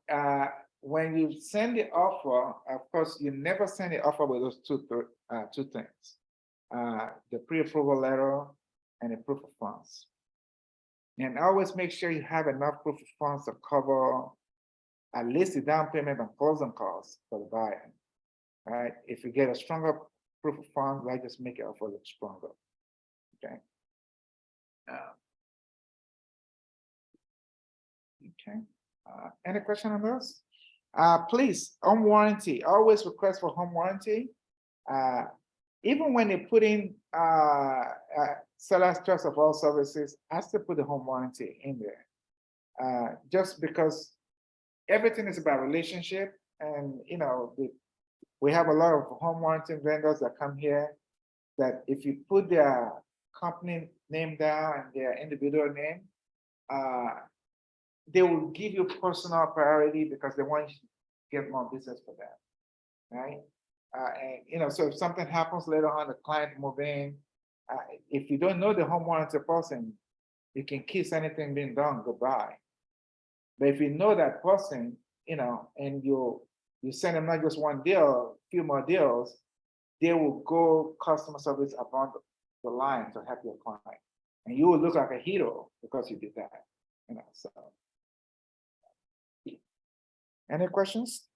Speaker 2: when you send the offer, of course, you never send the offer with those two things, the pre-approval letter and the proof of funds. And always make sure you have enough proof of funds to cover at least the down payment and closing costs for the buyer. All right, if you get a stronger proof of funds, I just make it offer look stronger. Okay. Okay. Any question on those? Please, home warranty, always request for home warranty. Even when they put in seller's choice of all services, I still put the home warranty in there. Just because everything is about relationship, and you know, we have a lot of home warranty vendors that come here that if you put their company name down and their individual name, they will give you personal priority because they want you to get more business for them, right? And you know, so if something happens later on, the client move in, if you don't know the home warranty person, you can kiss anything being done goodbye. But if you know that person, and you send them not just one deal, few more deals, they will go customer service upon the line to help your client. And you will look like a hero because you did that, so. Any questions?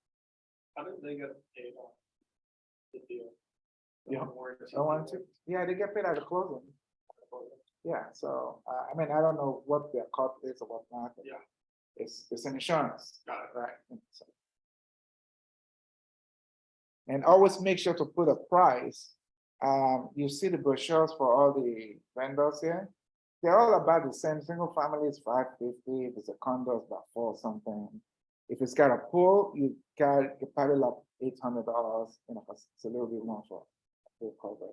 Speaker 4: How did they get paid on the deal?
Speaker 2: Yeah,
Speaker 4: Warranty
Speaker 2: I want
Speaker 4: deal?
Speaker 2: to, yeah, they get paid at the closing. Yeah, so, I mean, I don't know what their cost is or whatnot. but
Speaker 4: Yeah.
Speaker 2: It's an insurance,
Speaker 4: Got it.
Speaker 2: right? So. And always make sure to put a price. You see the brochures for all the vendors here. They're all about the same. Single family is $550. If it's a condo, it's about $4 something. If it's got a pool, you probably like $800. It's a little bit more for full coverage.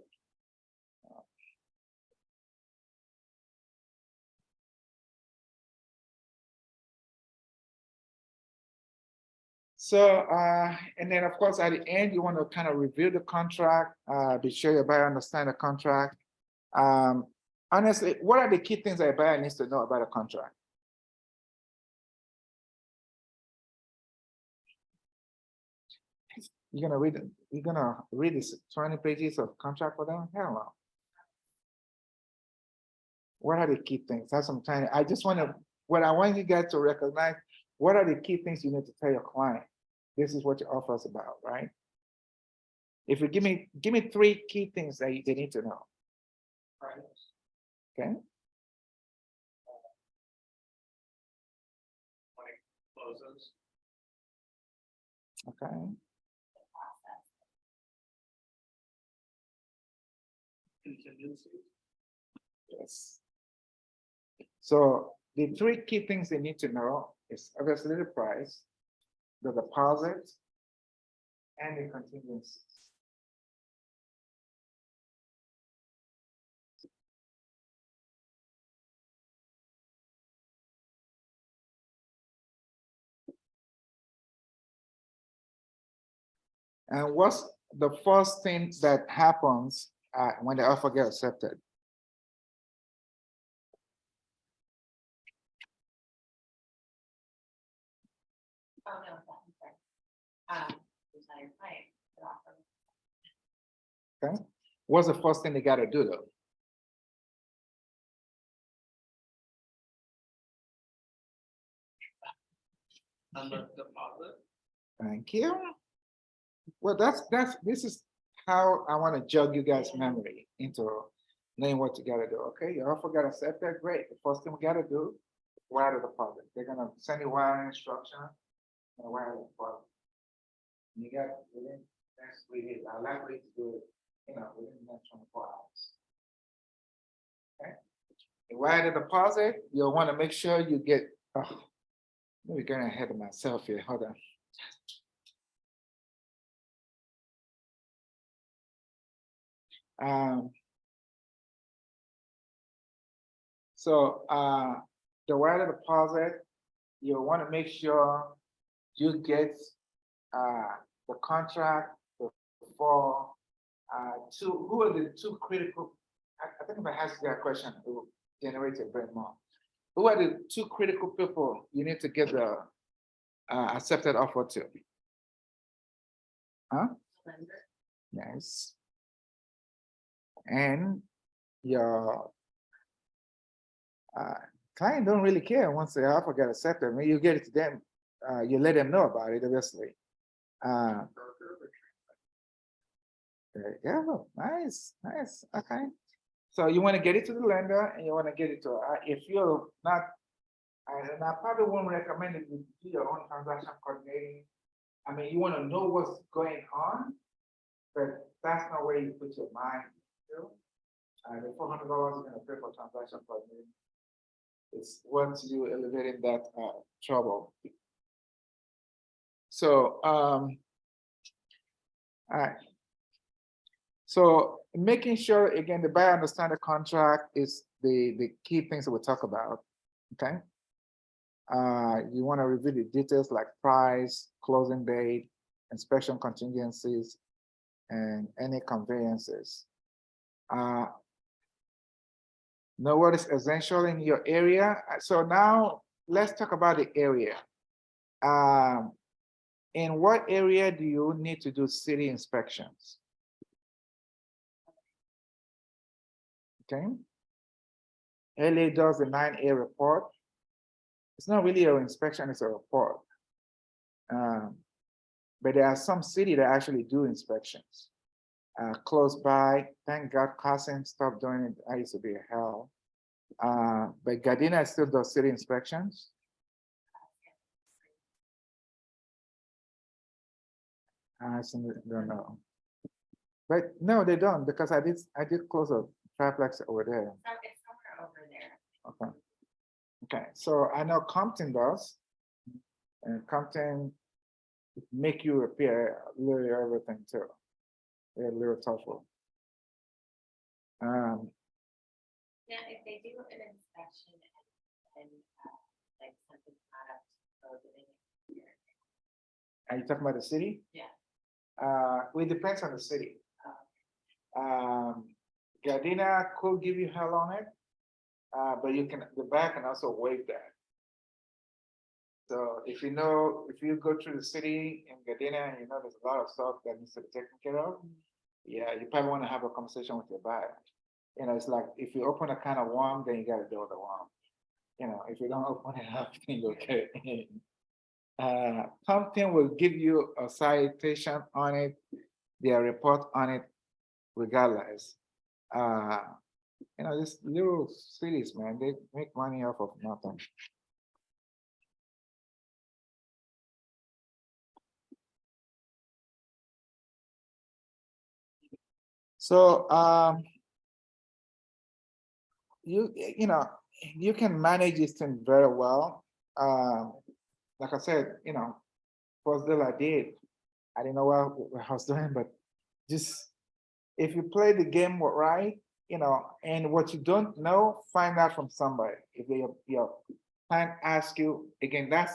Speaker 2: So, and then of course, at the end, you want to kind of review the contract, be sure your buyer understand the contract. Honestly, what are the key things that a buyer needs to know about a contract? You're gonna read this 20 pages of contract for them? Hell no. What are the key things? That's what I'm trying to, what I want you guys to recognize, what are the key things you need to tell your client? This is what your offer is about, right? If you give me 3 key things that they need to know.
Speaker 4: Price.
Speaker 2: Okay,
Speaker 4: When it closes.
Speaker 2: okay.
Speaker 1: The process.
Speaker 4: Contingency.
Speaker 2: Yes. So the 3 key things they need to know is obviously the price, the deposit, and the contingencies. And what's the first thing that happens when the offer gets accepted?
Speaker 1: Oh, no, it's not, I'm sorry. It's not your client, the offer.
Speaker 2: Okay, what's the first thing they got to do though?
Speaker 4: And the deposit.
Speaker 2: Thank you. Well, this is how I want to jog you guys' memory into knowing what you gotta do. Okay, your offer got accepted, great. The first thing we gotta do, wire the deposit. They're gonna send you wiring instruction and wire the deposit. You got within next 3 days. I like to do it, within the next 24 hours. Okay. You wire the deposit, you'll want to make sure you get. Oh, maybe getting ahead of myself here. Hold on. So the wire deposit, you want to make sure you get the contract for who are the 2 critical, I think if I ask you that question, it will generate a bit more. Who are the 2 critical people you need to get the accepted offer to? Huh?
Speaker 1: Lender.
Speaker 2: Yes. And your client don't really care once the offer get accepted. When you get it to them, you let them know about it, obviously. There you go. Nice, nice. Okay. So you want to get it to the lender and you want to get it to, if you're not, and I probably won't recommend it you do your own transaction coordinating. I mean, you want to know what's going on, but that's not where you put your mind to. The $400 you're going to pay for transaction coordinating. It's once you elevating that trouble. So, all right. So making sure, again, the buyer understand the contract is the key things that we talk about, okay? You want to review the details like price, closing date, inspection contingencies, and any conveyances. know what is essential in your area. So now let's talk about the area. In what area do you need to do city inspections? Okay. LA does the 9A report. It's not really an inspection, it's a report. But there are some cities that actually do inspections. Close by, thank God Carson stopped doing it. I used to be a hell. But Gardena still does city inspections. I simply don't know. But no, they don't, because I did close a triplex over there.
Speaker 1: So it's somewhere over there.
Speaker 2: Okay. Okay, so I know Compton does. And Compton make you repair literally everything too. They're a little tougher.
Speaker 1: Now, if they do an inspection and like something's not up to code, do they need to hear it?
Speaker 2: Are you talking about the city?
Speaker 1: Yeah.
Speaker 2: Well, it depends on the city. Gardena could give you hell on it, but the bank can also waive that. So if you go through the city in Gardena and you know there's a lot of stuff that needs to be taken care of, yeah, you probably want to have a conversation with your buyer. You know, it's like if you open a can of worm, then you got to deal with the worm. You know, if you don't open it up, then you'll get it. Compton will give you a citation on it, their report on it, regardless. You know, these little cities, man, they make money off of nothing. So, you know, you can manage this thing very well. Like I said, you know, first deal I did, I didn't know what I was doing, but just if you play the game right, you know, and what you don't know, find out from somebody. If your client asks you, again, that's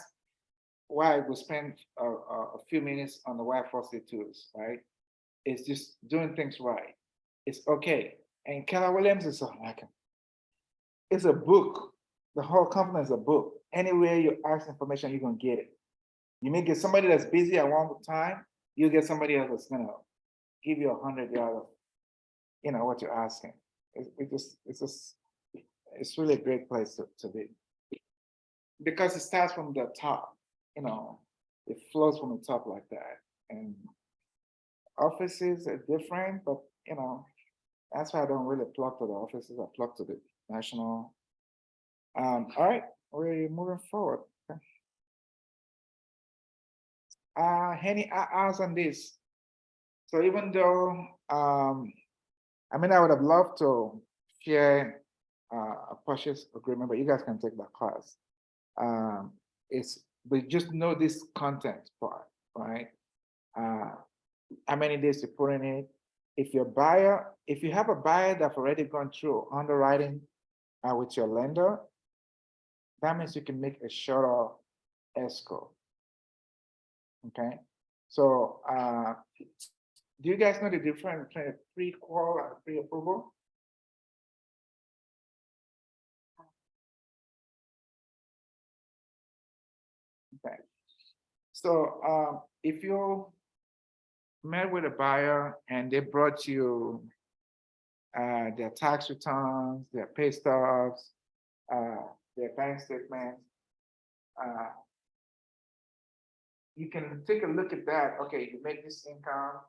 Speaker 2: why we spend a few minutes on the Y4C tools, right? It's just doing things right. It's okay. And Keller Williams is like, it's a book. The whole company is a book. Anywhere you ask information, you're gonna get it. You may get somebody that's busy at one time, you get somebody else that's gonna give you $100, you know, what you're asking. It's really a great place to be. Because it starts from the top, you know, it flows from the top like that. And offices are different, but you know, that's why I don't really plug to the offices, I plug to the national. All right, we're moving forward. Okay. Any eyes on this? So even though, I mean, I would have loved to share a purchase agreement, but you guys can take that class. But just know this content part, right? How many days you put in it? If you have a buyer that's already gone through underwriting with your lender, that means you can make a shorter escrow. Okay, so do you guys know the difference between a pre-qual and pre-approval? Okay, so if you met with a buyer and they brought you their tax returns, their pay stubs, their bank statements, you can take a look at that. Okay, you make this income,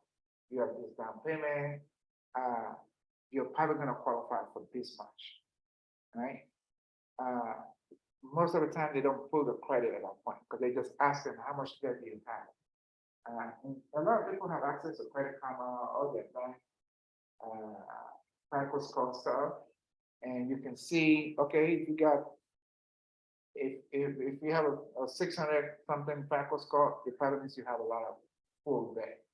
Speaker 2: you have this down payment, you're probably going to qualify for this much, right? Most of the time they don't pull the credit at that point because they just ask them how much debt do you have. And a lot of people have access to Credit Karma or their bank FICO score stuff, and you can see, okay, if you got if you have a 600 something FICO score, it probably means you have a lot of full debt.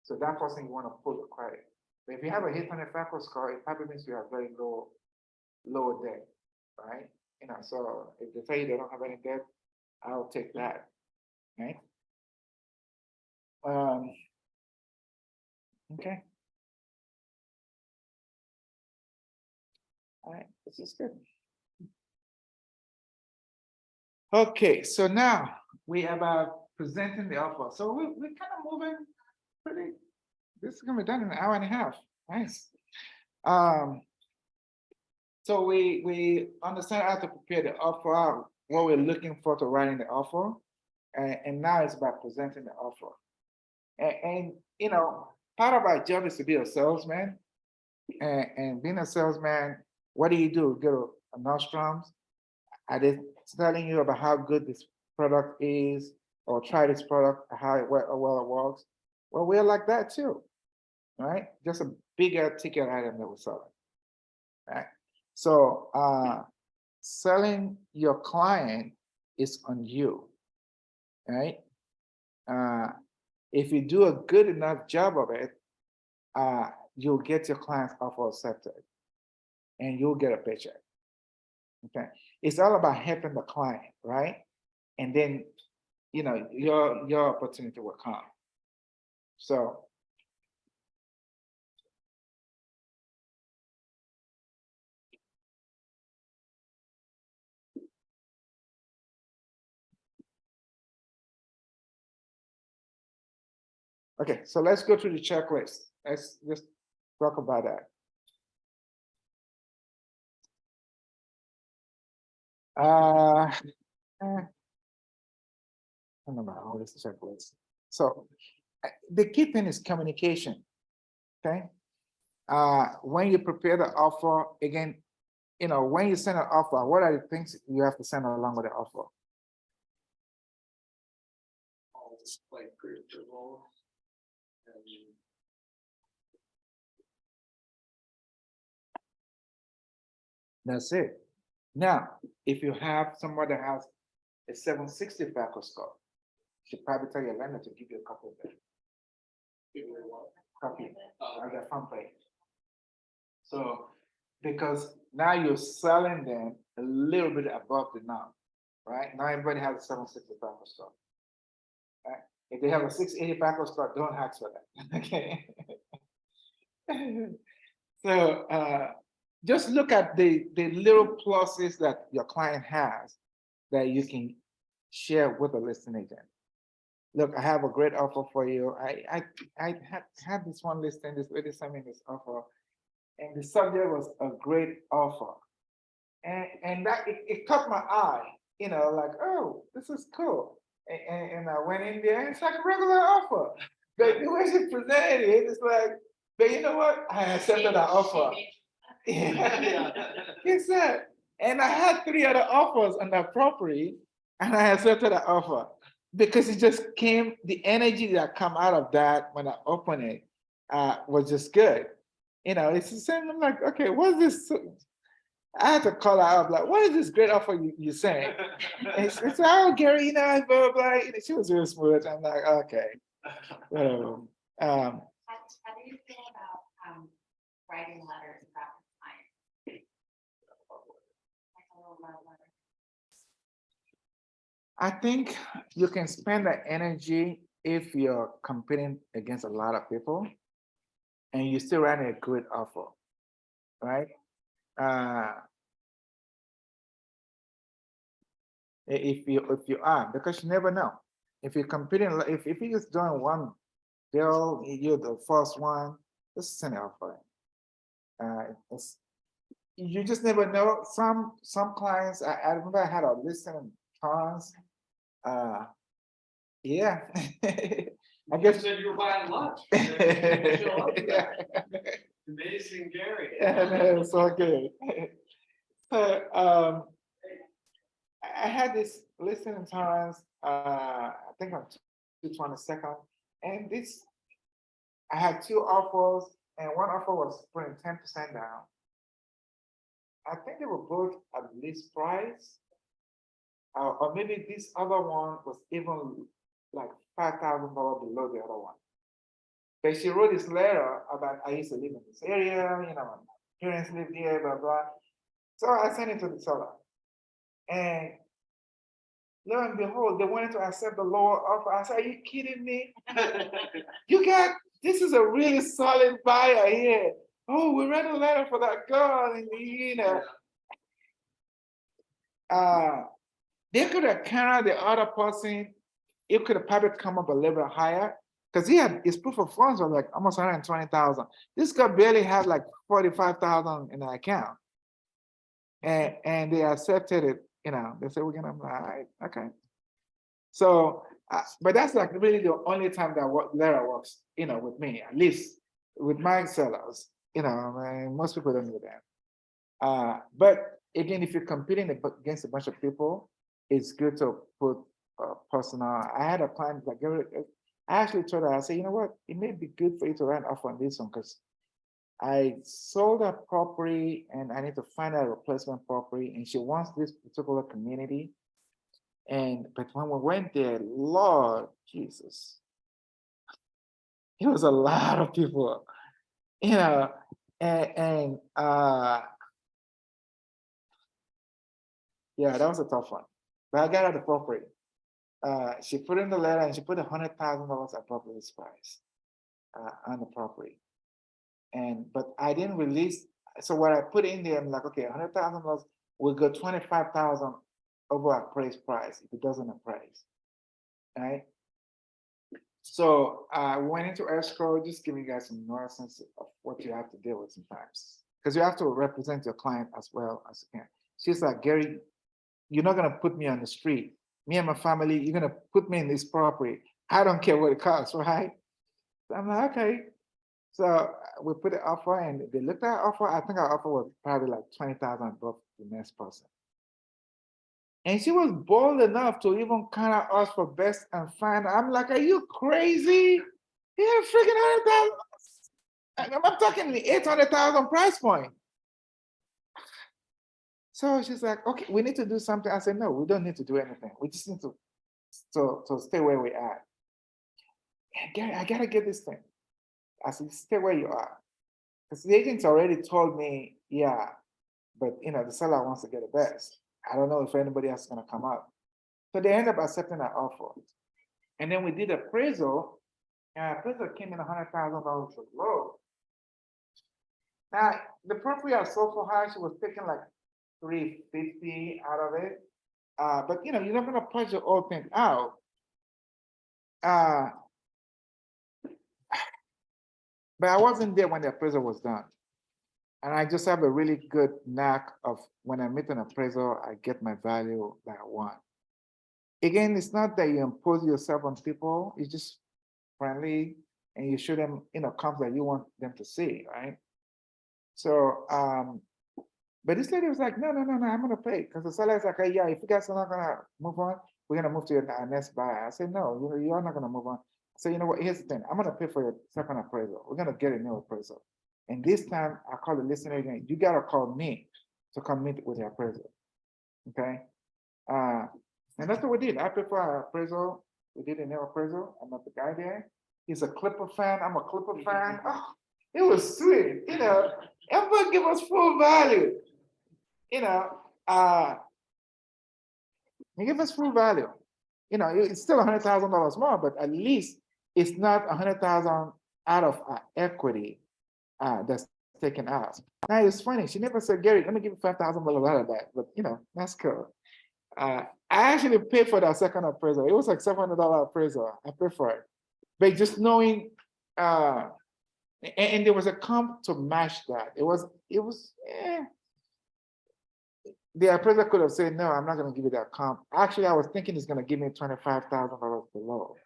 Speaker 2: So that person you want to pull the credit. But if you have a 800 FICO score, it probably means you have very low debt, right? You know, so if they tell you they don't have any debt, I'll take that, right? Okay. All right, this is good. Okay, so now we are about presenting the offer. So we're kind of moving pretty, this is gonna be done in an hour and a half. Nice. So we understand how to prepare the offer, what we're looking for to writing the offer. And now it's about presenting the offer. And you know, part of our job is to be a salesman. And being a salesman, what do? Go to a Nordstrom's. Are they telling you about how good this product is, or try this product, how well it works? Well, we're like that too, right? Just a bigger ticket item that we're selling, right? So selling your client is on you, right? If you do a good enough job of it, you'll get your client's offer accepted, and you'll get a paycheck. Okay, it's all about helping the client, right? And then, you know, your opportunity will come. So. Okay, so let's go through the checklist. Let's just talk about that. I don't know about all this checklist. So the key thing is communication. Okay. When you prepare the offer, again, you know, when you send an offer, what are the things you have to send along with the offer?
Speaker 4: All like predictable. And
Speaker 2: That's it. Now, if you have someone that has a 760 FICO score, you should probably tell your lender to give you a copy of that.
Speaker 4: give it a what?
Speaker 2: Copy
Speaker 4: Uh,
Speaker 2: of their front page. So, because now you're selling them a little bit above the norm, right? Not everybody has a 760 FICO score. Right? If they have a 680 FICO score, don't ask for that. Okay. So just look at the little pluses that your client has that you can share with a listing agent. Look, I have a great offer for you. I had this one listing, this lady sent me this offer, and the subject was a great offer. And that it caught my eye, you know, like, oh, this is cool. And I went in there, and it's like a regular offer. But the way she presented it, it's like, but you know what? I accepted that offer. Yeah. It's that. And I had 3 other offers on that property, and I accepted that offer because it just came, the energy that come out of that when I opened it was just good. You know, it's the same. I'm like, okay, what's this? I had to call her out, like, what is this great offer you saying? And she said, oh, Gary, you know, blah, blah, blah. You know, she was real smooth. I'm like, okay, whatever.
Speaker 1: How do you feel about writing letters about the client? Like a little love letter.
Speaker 2: I think you can spend that energy if you're competing against a lot of people and you still writing a good offer, right? If you are, because you never know. If you're competing, if you're just doing one deal, you're the first one, just send it out for it. You just never know. Some clients, I remember I had a listing in Torrance. Yeah. I
Speaker 4: You
Speaker 2: guess.
Speaker 4: said you were buying lunch. You didn't show up for
Speaker 2: Yeah.
Speaker 4: that. Amazing, Gary.
Speaker 2: Yeah, no, it's all good. So I had this listing in Torrance, I think on 222nd, and this, I had 2 offers, and one offer was putting 10% down. I think they were both at list price, or maybe this other one was even like $5,000 below the other one. But she wrote this letter about, I used to live in this area, you know, my parents live here, blah, blah. So I sent it to the seller. And lo and behold, they wanted to accept the lower offer. I said, are you kidding me? You got, this is a really solid buyer here. oh, we read a letter for that girl, and uh, they could have counted the other person. It could have probably come up a little bit higher because he had his proof of funds was like almost 120,000. This guy barely had like 45,000 in the account, and they accepted it. They said we're gonna. All right, okay. So, but that's like really the only time that letter works. With me, at least with my sellers. And most people don't do that. But again, if you're competing against a bunch of people, it's good to put personal. I had a client like I actually told her, I said, you know what, it may be good for you to write off on this one because I sold a property and I need to find a replacement property, and she wants this particular community. But when we went there, Lord Jesus, it was a lot of people, you know, and yeah, that was a tough one. But I got her the property. She put in the letter and she put $100,000 above list price on the property. But I didn't release. So what I put in there, I'm like, okay, $100,000 will go 25,000 over appraised price if it doesn't appraise, right? So I went into escrow, just giving you guys some sense of what you have to deal with sometimes, because you have to represent your client as well as you can. She's like, Gary, you're not gonna put me on the street. Me and my family, you're gonna put me in this property. I don't care what it costs, right? So I'm like, okay. So we put the offer, and they looked at our offer. I think our offer was probably like 20,000 above the next person. And she was bold enough to even kind of ask for best and final. I'm like, are you crazy? Yeah, freaking 100,000. I'm talking the 800,000 price point. So she's like, okay, we need to do something. I said, no, we don't need to do anything. We just need to stay where we are. I gotta get this thing. I said, stay where you are. Because the agents already told me, yeah, but the seller wants to get the best. I don't know if anybody else is gonna come up. So they end up accepting our offer. And then we did appraisal, and appraisal came in $100,000 low. Now, the property I sold for her, she was taking like 350 out of it. But you're not gonna punch the whole thing out. But I wasn't there when the appraisal was done. And I just have a really good knack of when I meet an appraisal, I get my value that I want. Again, it's not that you impose yourself on people, it's just friendly and you show them, comes that you want them to see, right? So, but this lady was like, no, I'm gonna pay. Because the seller is like, hey, yeah, if you guys are not gonna move on, we're gonna move to our next buyer. I said, no, you're not gonna move on. So you know what, here's the thing, I'm gonna pay for your second appraisal. We're gonna get a new appraisal. And this time I call the listing agent, you gotta call me to come meet with the appraisal, okay? And that's what we did. I paid for our appraisal. We did a new appraisal. I met the guy there. He's a Clipper fan. I'm a Clipper fan. Oh, it was sweet. Everybody give us full value. He give us full value. It's still $100,000 more, but at least it's not 100,000 out of our equity that's taken out. Now it's funny. She never said, Gary, let me give you $5,000 out of that. But that's cool. I actually paid for that second appraisal. It was like $700 appraisal. I paid for it. But just knowing, and there was a comp to match that. It was, the appraiser could have said, no, I'm not going to give you that comp. Actually, I was thinking it's going to give me $25,000 below.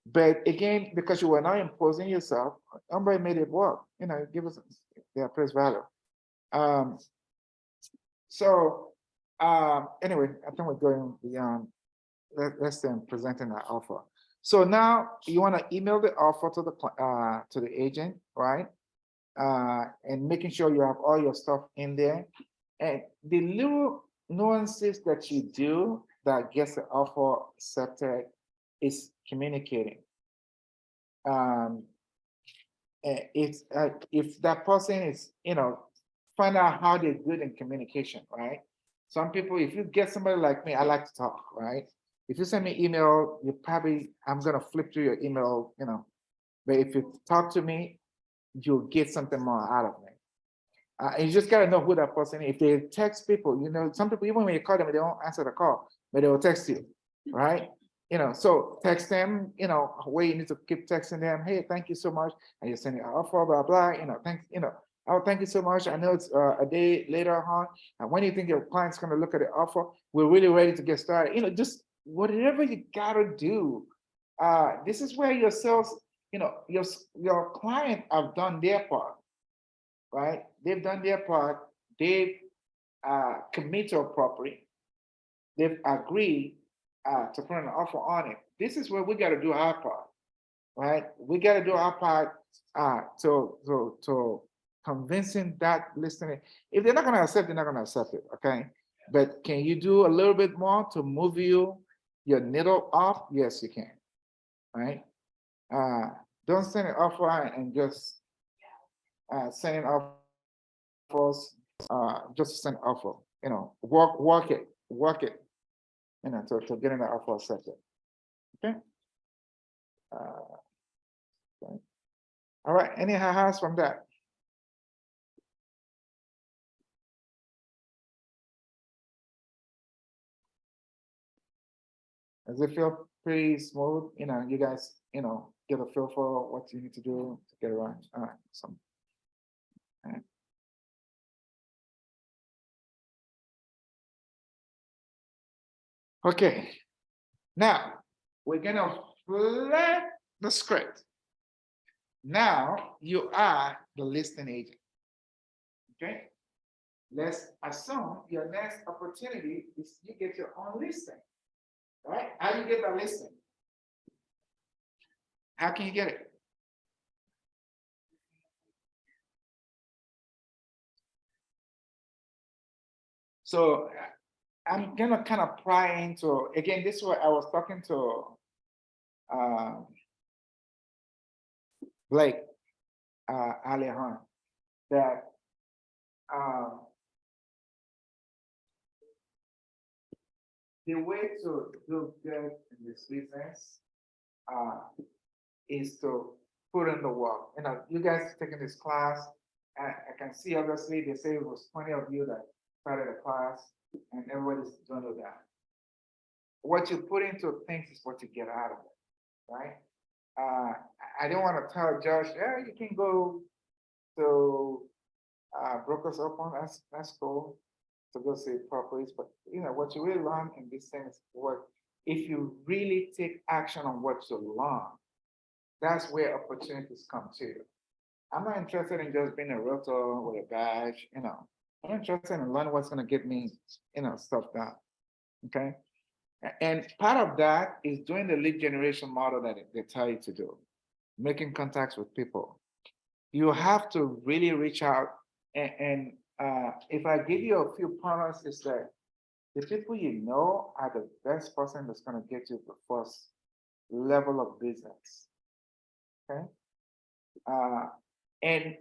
Speaker 2: But again, because you were not imposing yourself, Umbre made it work. Give us the appraised value. Anyway, I think we're going beyond. Let's then presenting our offer. So now you want to email the offer to the agent, right? And making sure you have all your stuff in there. And the little nuances that you do that gets the offer accepted is communicating. It's if that person is, find out how they're good in communication, right? Some people, if you get somebody like me, I like to talk, right? If you send me email, I'm gonna flip through your email, but if you talk to me, you'll get something more out of it. And you just gotta know who that person is. If they text people, some people, even when you call them, they don't answer the call, but they will text you, right? So text them, where you need to keep texting them, hey, thank you so much. And you send an offer, blah, blah, thanks, oh, thank you so much. I know it's a day later on. And when you think your client's gonna look at the offer, we're really ready to get started. Just whatever you gotta do. This is where your sales, your client have done their part, right? They've done their part. They've commit to a property. They've agreed to put an offer on it. This is where we got to do our part, right? We got to do our part to convincing that listener. If they're not going to accept, they're not going to accept it, okay? But can you do a little bit more to move your needle up? Yes, you can, right? Don't send an offer and just send an offers, just send offer. Work it, to get an offer accepted. Okay. Okay. All right. Any ha-has from that? Does it feel pretty smooth? You guys, get a feel for what you need to do to get around. All right. All right. Okay. Now we're gonna flip the script. Now you are the listing agent. Okay. Let's assume your next opportunity is you get your own listing. Right? How do you get that listing? How can you get it? So I'm gonna kind of pry into, again, this is what I was talking to Blake Alejandro, that the way to do good in this business is to put in the work. You guys taking this class, I can see obviously they say it was 20 of you that started a class and everybody's doing that. What you put into things is what you get out of it, right? I don't want to tell Josh, yeah, you can go to Brokers Open, that's cool to go see properties, but what you really learn in this thing is what, if you really take action on what you learn, that's where opportunities come to you. I'm not interested in just being a realtor with a badge, I'm interested in learning what's going to get me, stuff done. Okay. And part of that is doing the lead generation model that they tell you to do, making contacts with people. You have to really reach out. And if I give you a few pointers, is that the people are the best person that's going to get you the first level of business. Okay. And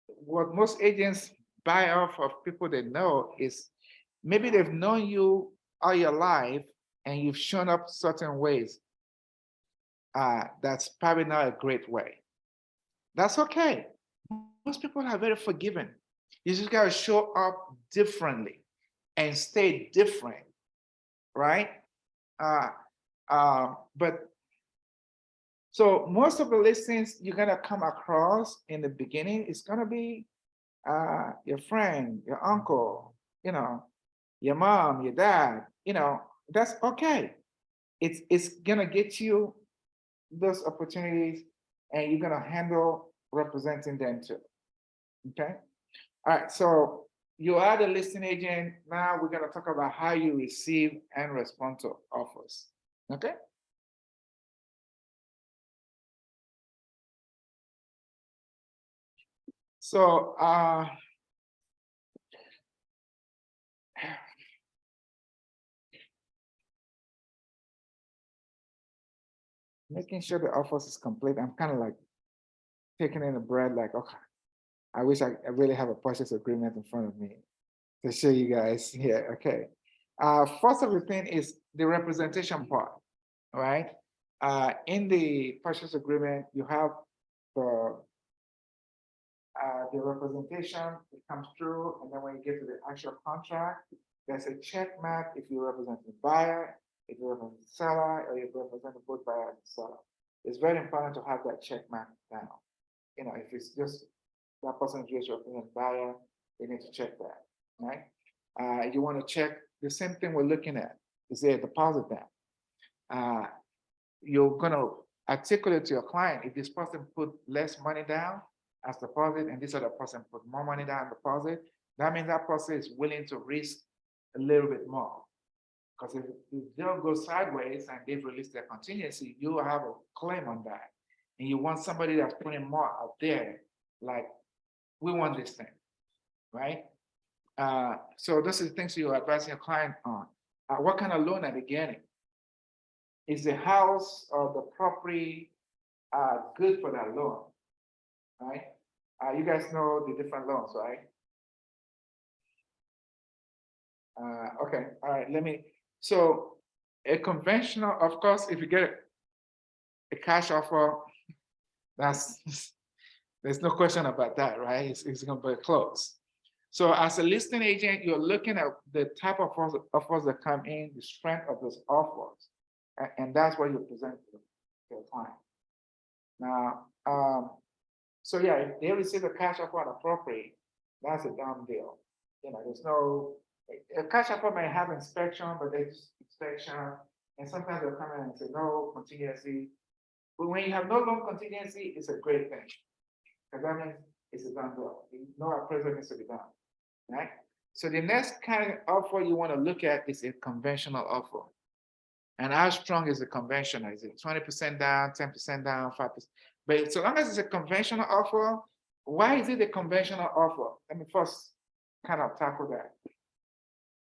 Speaker 2: what most agents buy off of people they know is maybe they've known you all your life and you've shown up certain ways. That's probably not a great way. That's okay. Most people are very forgiving. You just gotta show up differently and stay different, right? But so most of the listings you're gonna come across in the beginning is gonna be your friend, your uncle, your mom, your dad, that's okay. It's gonna get you those opportunities and you're gonna handle representing them too. Okay. All right. So you are the listing agent. Now we're gonna talk about how you receive and respond to offers. Okay. So making sure the offers is complete. I'm kind of like taking in a breath, like, okay, I wish I really have a purchase agreement in front of me to show you guys here. Okay. First of the thing is the representation part, right? In the purchase agreement, you have the the representation, it comes through, and then when you get to the actual contract, there's a check mark if you represent the buyer, if you represent the seller, or if you represent both buyer and seller. It's very important to have that check mark down. You know, if it's just that person just represent buyer, they need to check that, right? You want to check the same thing we're looking at. Is there a deposit down? You're gonna articulate to your client, if this person put less money down as deposit and this other person put more money down deposit, that means that person is willing to risk a little bit more. Because if they'll go sideways and they've released their contingency, you have a claim on that. And you want somebody that's putting more out there, like, we want this thing, right? So those are the things you're advising your client on. What kind of loan are they getting? Is the house or the property good for that loan? Right? You guys know the different loans, right? Okay, all right, so a conventional, of course, if you get a cash offer, there's no question about that, right? It's gonna be close. So as a listing agent, you're looking at the type of offers that come in, the strength of those offers. And that's what you present to your client. Now, so yeah, if they receive a cash offer on a property, that's a done deal. You know, there's no, a cash offer may have inspection, but they just inspection, and sometimes they'll come in and say, no contingency. But when you have no loan contingency, it's a great thing. Because that means it's a done deal. No appraisal needs to be done, right? So the next kind of offer you want to look at is a conventional offer. And how strong is the conventional? Is it 20% down, 10% down, 5%? But so long as it's a conventional offer, why is it a conventional offer? Let me first kind of tackle that.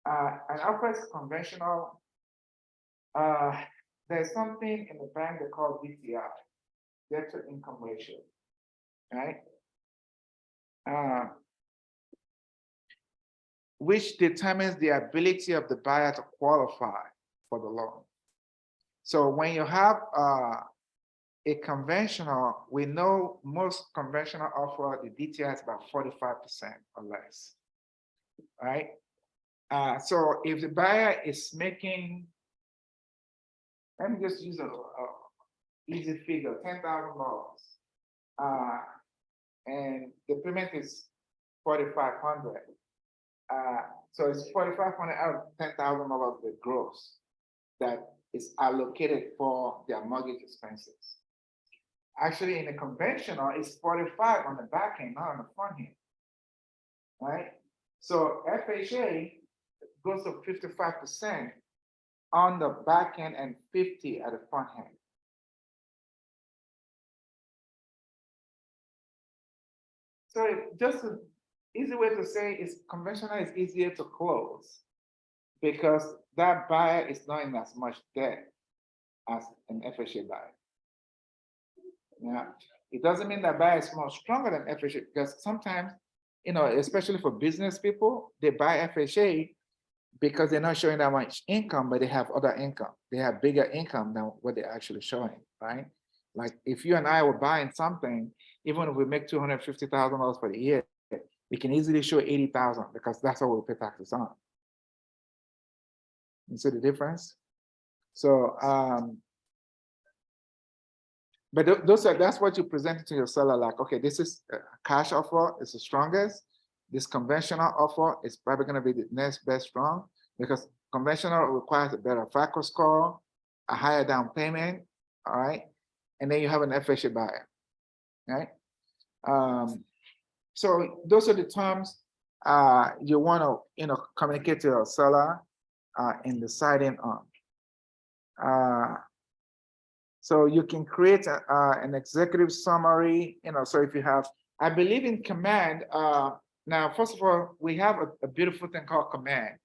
Speaker 2: An offer is conventional. There's something in the bank they call DTI, debt to income ratio, right? Which determines the ability of the buyer to qualify for the loan. So when you have a conventional, we know most conventional offer, the DTI is about 45% or less, right? So if the buyer is making, let me just use a easy figure, $10,000, and the payment is $4,500. So it's $4,500 out of $10,000 the gross that is allocated for their mortgage expenses. Actually, in a conventional, it's 45 on the back end, not on the front end, right? So FHA goes to 55% on the back end and 50 at the front end. So just an easy way to say is conventional is easier to close because that buyer is not in as much debt as an FHA buyer. Yeah, it doesn't mean that buyer is more stronger than FHA because sometimes, you know, especially for business people, they buy FHA because they're not showing that much income, but they have other income. They have bigger income than what they're actually showing, right? Like if you and I were buying something, even if we make $250,000 for the year, we can easily show 80,000 because that's what we pay taxes on. You see the difference? So, but that's what you present to your seller, like, okay, this is a cash offer, it's the strongest. This conventional offer is probably going to be the next best strong because conventional requires a better FICO score, a higher down payment, all right? And then you have an FHA buyer, right? So those are the terms you want to, you know, communicate to your seller in deciding on. So you can create an executive summary, you know, so if you have, I believe in Command. Now, first of all, we have a beautiful thing called Command.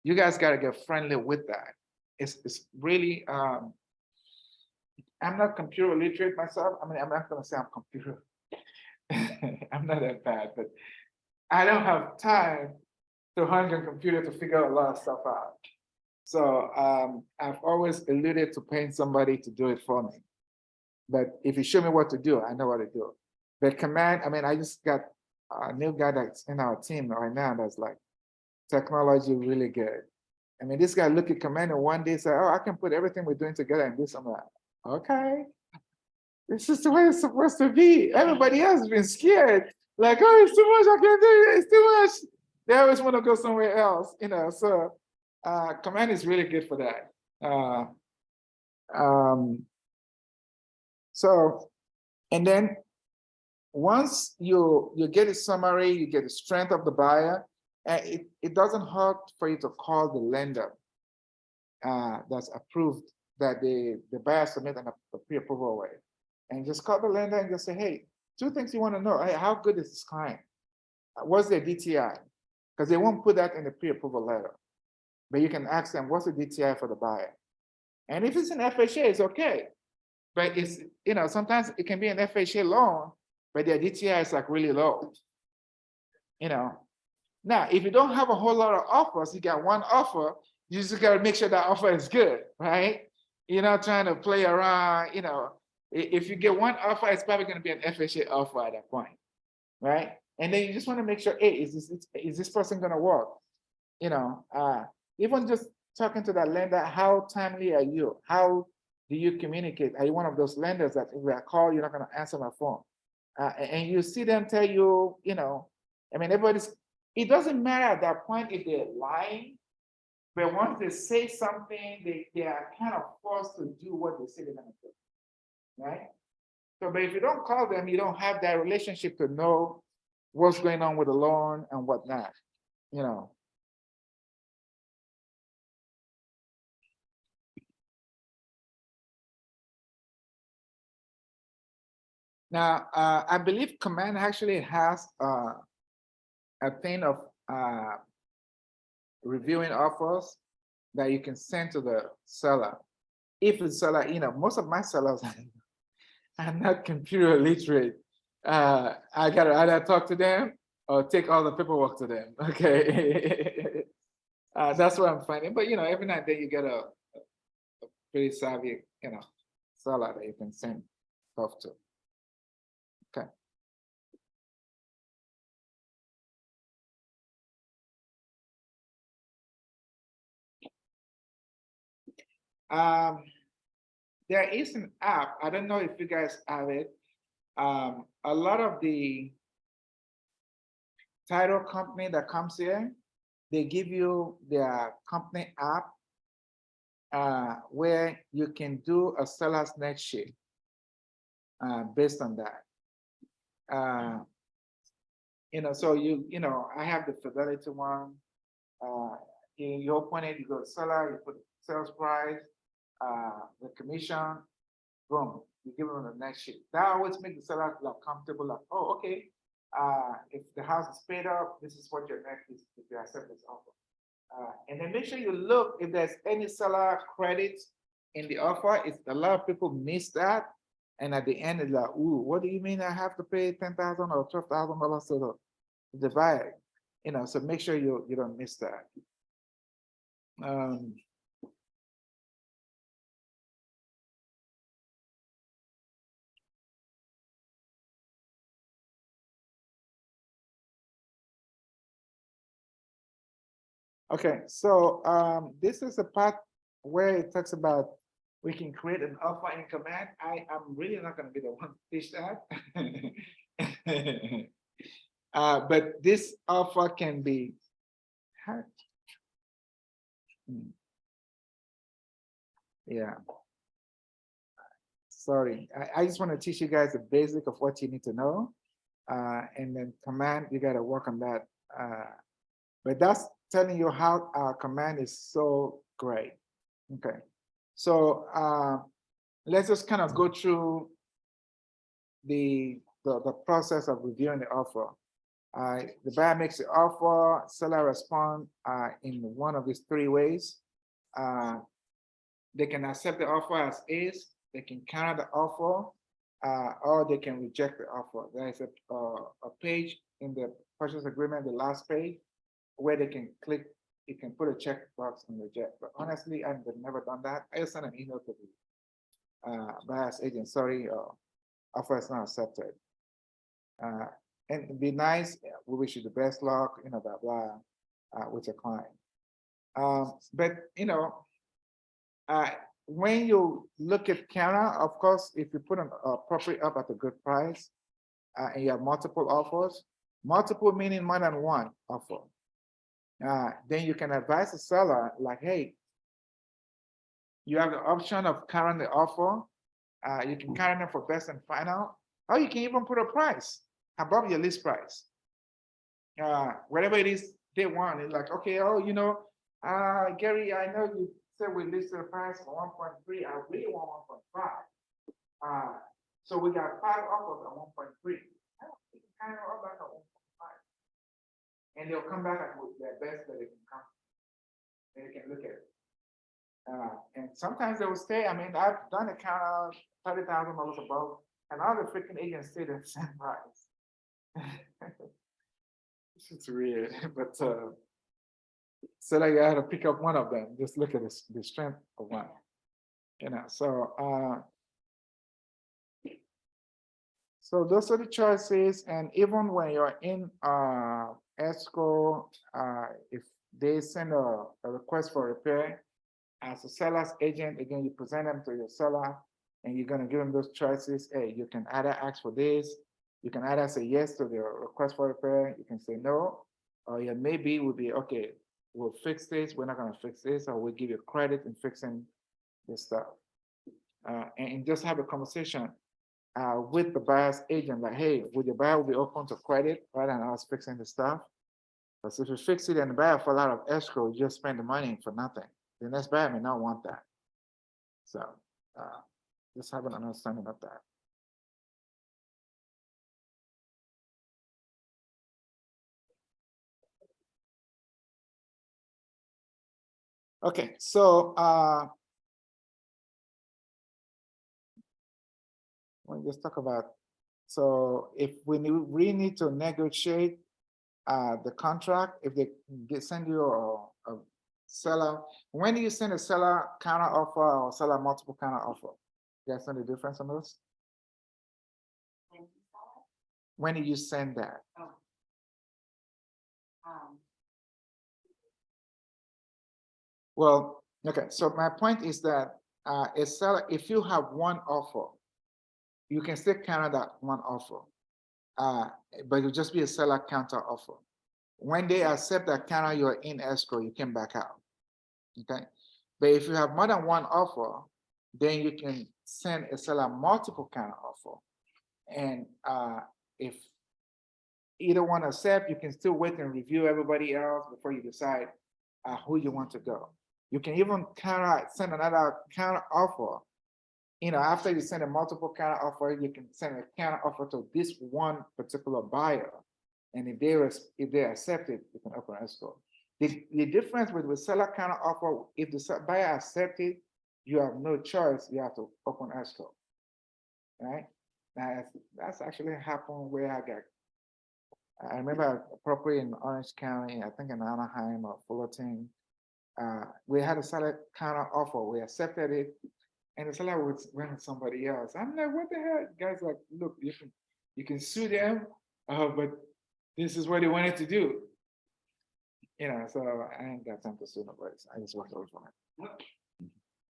Speaker 2: You guys got to get friendly with that. It's really, I'm not computer literate myself. I mean, I'm not going to say I'm computer. I'm not that bad, but I don't have time to hunt a computer to figure a lot of stuff out. So I've always alluded to paying somebody to do it for me. But if you show me what to do, I know what to do. But Command, I mean, I just got a new guy that's in our team right now that's like technology really good. I mean, this guy look at command and one day say, "Oh, I can put everything we're doing together and do something." Like, okay, this is the way it's supposed to be. Everybody else has been scared, like, "Oh, it's too much. I can't do it. It's too much." They always want to go somewhere else, you know. So, command is really good for that. Um, so, and then once you get a summary, you get the strength of the buyer, and it doesn't hurt for you to call the lender that's approved that the buyer submit a pre-approval way. And just call the lender and just say, hey, two things you want to know. Hey, how good is this client? What's their DTI? Because they won't put that in the pre-approval letter. But you can ask them, what's the DTI for the buyer? And if it's an FHA, it's okay. But it's, you know, sometimes it can be an FHA loan, but their DTI is like really low. You know. Now, if you don't have a whole lot of offers, you got one offer, you just got to make sure that offer is good, right? You're not trying to play around, you know. If you get one offer, it's probably going to be an FHA offer at that point, right? And then you just want to make sure, hey, is this person going to work? You know, even just talking to that lender, how timely are you? How do you communicate? Are you one of those lenders that if I call, you're not going to answer my phone? And you see them tell you, you know, I mean, it doesn't matter at that point if they're lying, but once they say something, they are kind of forced to do what they say they're going to do, right? So, but if you don't call them, you don't have that relationship to know what's going on with the loan and whatnot, you know. Now, I believe Command actually has a thing of reviewing offers that you can send to the seller. If the seller, you know, most of my sellers are not computer literate. I gotta either talk to them or take all the paperwork to them. Okay. That's what I'm finding. But you know, every now and then you get a pretty savvy, you know, seller that you can send stuff to. Okay. There is an app. I don't know if you guys have it. A lot of the title company that comes here, they give you their company app where you can do a seller's net sheet based on that. You know, so you know, I have the Fidelity one. You open it, you go to seller, you put sales price, the commission, boom, you give them the next sheet. That always makes the seller like comfortable, like, oh, okay. If the house is paid up, this is what your next is if you accept this offer. And then make sure you look if there's any seller credits in the offer. It's a lot of people miss that. And at the end, it's like, ooh, what do you mean I have to pay $10,000 or $12,000 to the buyer? You know, so make sure you don't miss that. Okay, so this is a part where it talks about we can create an offer in Command. I'm really not going to be the one to teach that. But this offer can be. Yeah. Sorry, I just want to teach you guys the basic of what you need to know. And then Command, you got to work on that. But that's telling you how Command is so great. Okay, so let's just kind of go through the process of reviewing the offer. The buyer makes the offer, seller respond in one of these three ways. They can accept the offer as is, they can counter the offer, or they can reject the offer. There is a page in the purchase agreement, the last page, where they can click, you can put a checkbox and reject. But honestly, I've never done that. I just sent an email to the buyer's agent, sorry, offer is not accepted. and be nice, we wish you the best luck, blah, blah, with your client. But, when you look at counter, of course, if you put an property up at a good price, and you have multiple offers, multiple meaning more than one offer, then you can advise the seller like, hey, you have the option of carrying the offer. You can carry them for best and final, or you can even put a price above your list price. Whatever it is they want, it's like, okay, oh, Gary, I know you said we listed a price for 1.3. I really want 1.5. So we got 5 offers at 1.3. You can carry all back at 1.5. And they'll come back with their best that they can come. And you can look at it. And sometimes they will stay. I mean, I've done a count of $30,000 above, and all the freaking agents stayed at the same price. It's weird, but so like I had to pick up one of them. Just look at the strength of one, So those are the choices, and even when you're in escrow, if they send a request for repair, as a seller's agent, again, you present them to your seller, and you're gonna give them those choices. Hey, you can either ask for this, you can either say yes to the request for repair, you can say no, or your maybe would be, okay, we'll fix this, we're not gonna fix this, or we'll give you credit in fixing this stuff. And just have a conversation with the buyer's agent, like, hey, would the buyer be open to credit rather than us fixing the stuff? Because if you fix it and the buyer fall out of escrow, you just spend the money for nothing. The next buyer may not want that. So just have an understanding of that. Okay, so we'll just talk about, so if we need to negotiate the contract, if they send you a seller, when do you send a seller counter offer or seller multiple counter offer? You guys know the difference on those?
Speaker 1: When you sell
Speaker 2: When do you send that?
Speaker 1: it,
Speaker 2: Well, okay, so my point is that a seller, if you have one offer, you can still counter that one offer, but it'll just be a seller counter offer. When they accept that counter, you're in escrow, you can back out, okay? But if you have more than one offer, then you can send a seller multiple counter offer. And if either one accept, you can still wait and review everybody else before you decide who you want to go. You can even send another counter offer. After you send a multiple counter offer, you can send a counter offer to this one particular buyer. And if they accept it, you can open escrow. The difference with seller counter offer, if the buyer accepts it, you have no choice, you have to open escrow. Right? That's actually happened where I remember a property in Orange County, I think in Anaheim or Fullerton. We had a seller counter offer, we accepted it, and the seller went to somebody else. I'm like, what the hell? Guys, like, look, you can sue them, but this is what they wanted to do. So I ain't got time to sue nobody. I just walked away from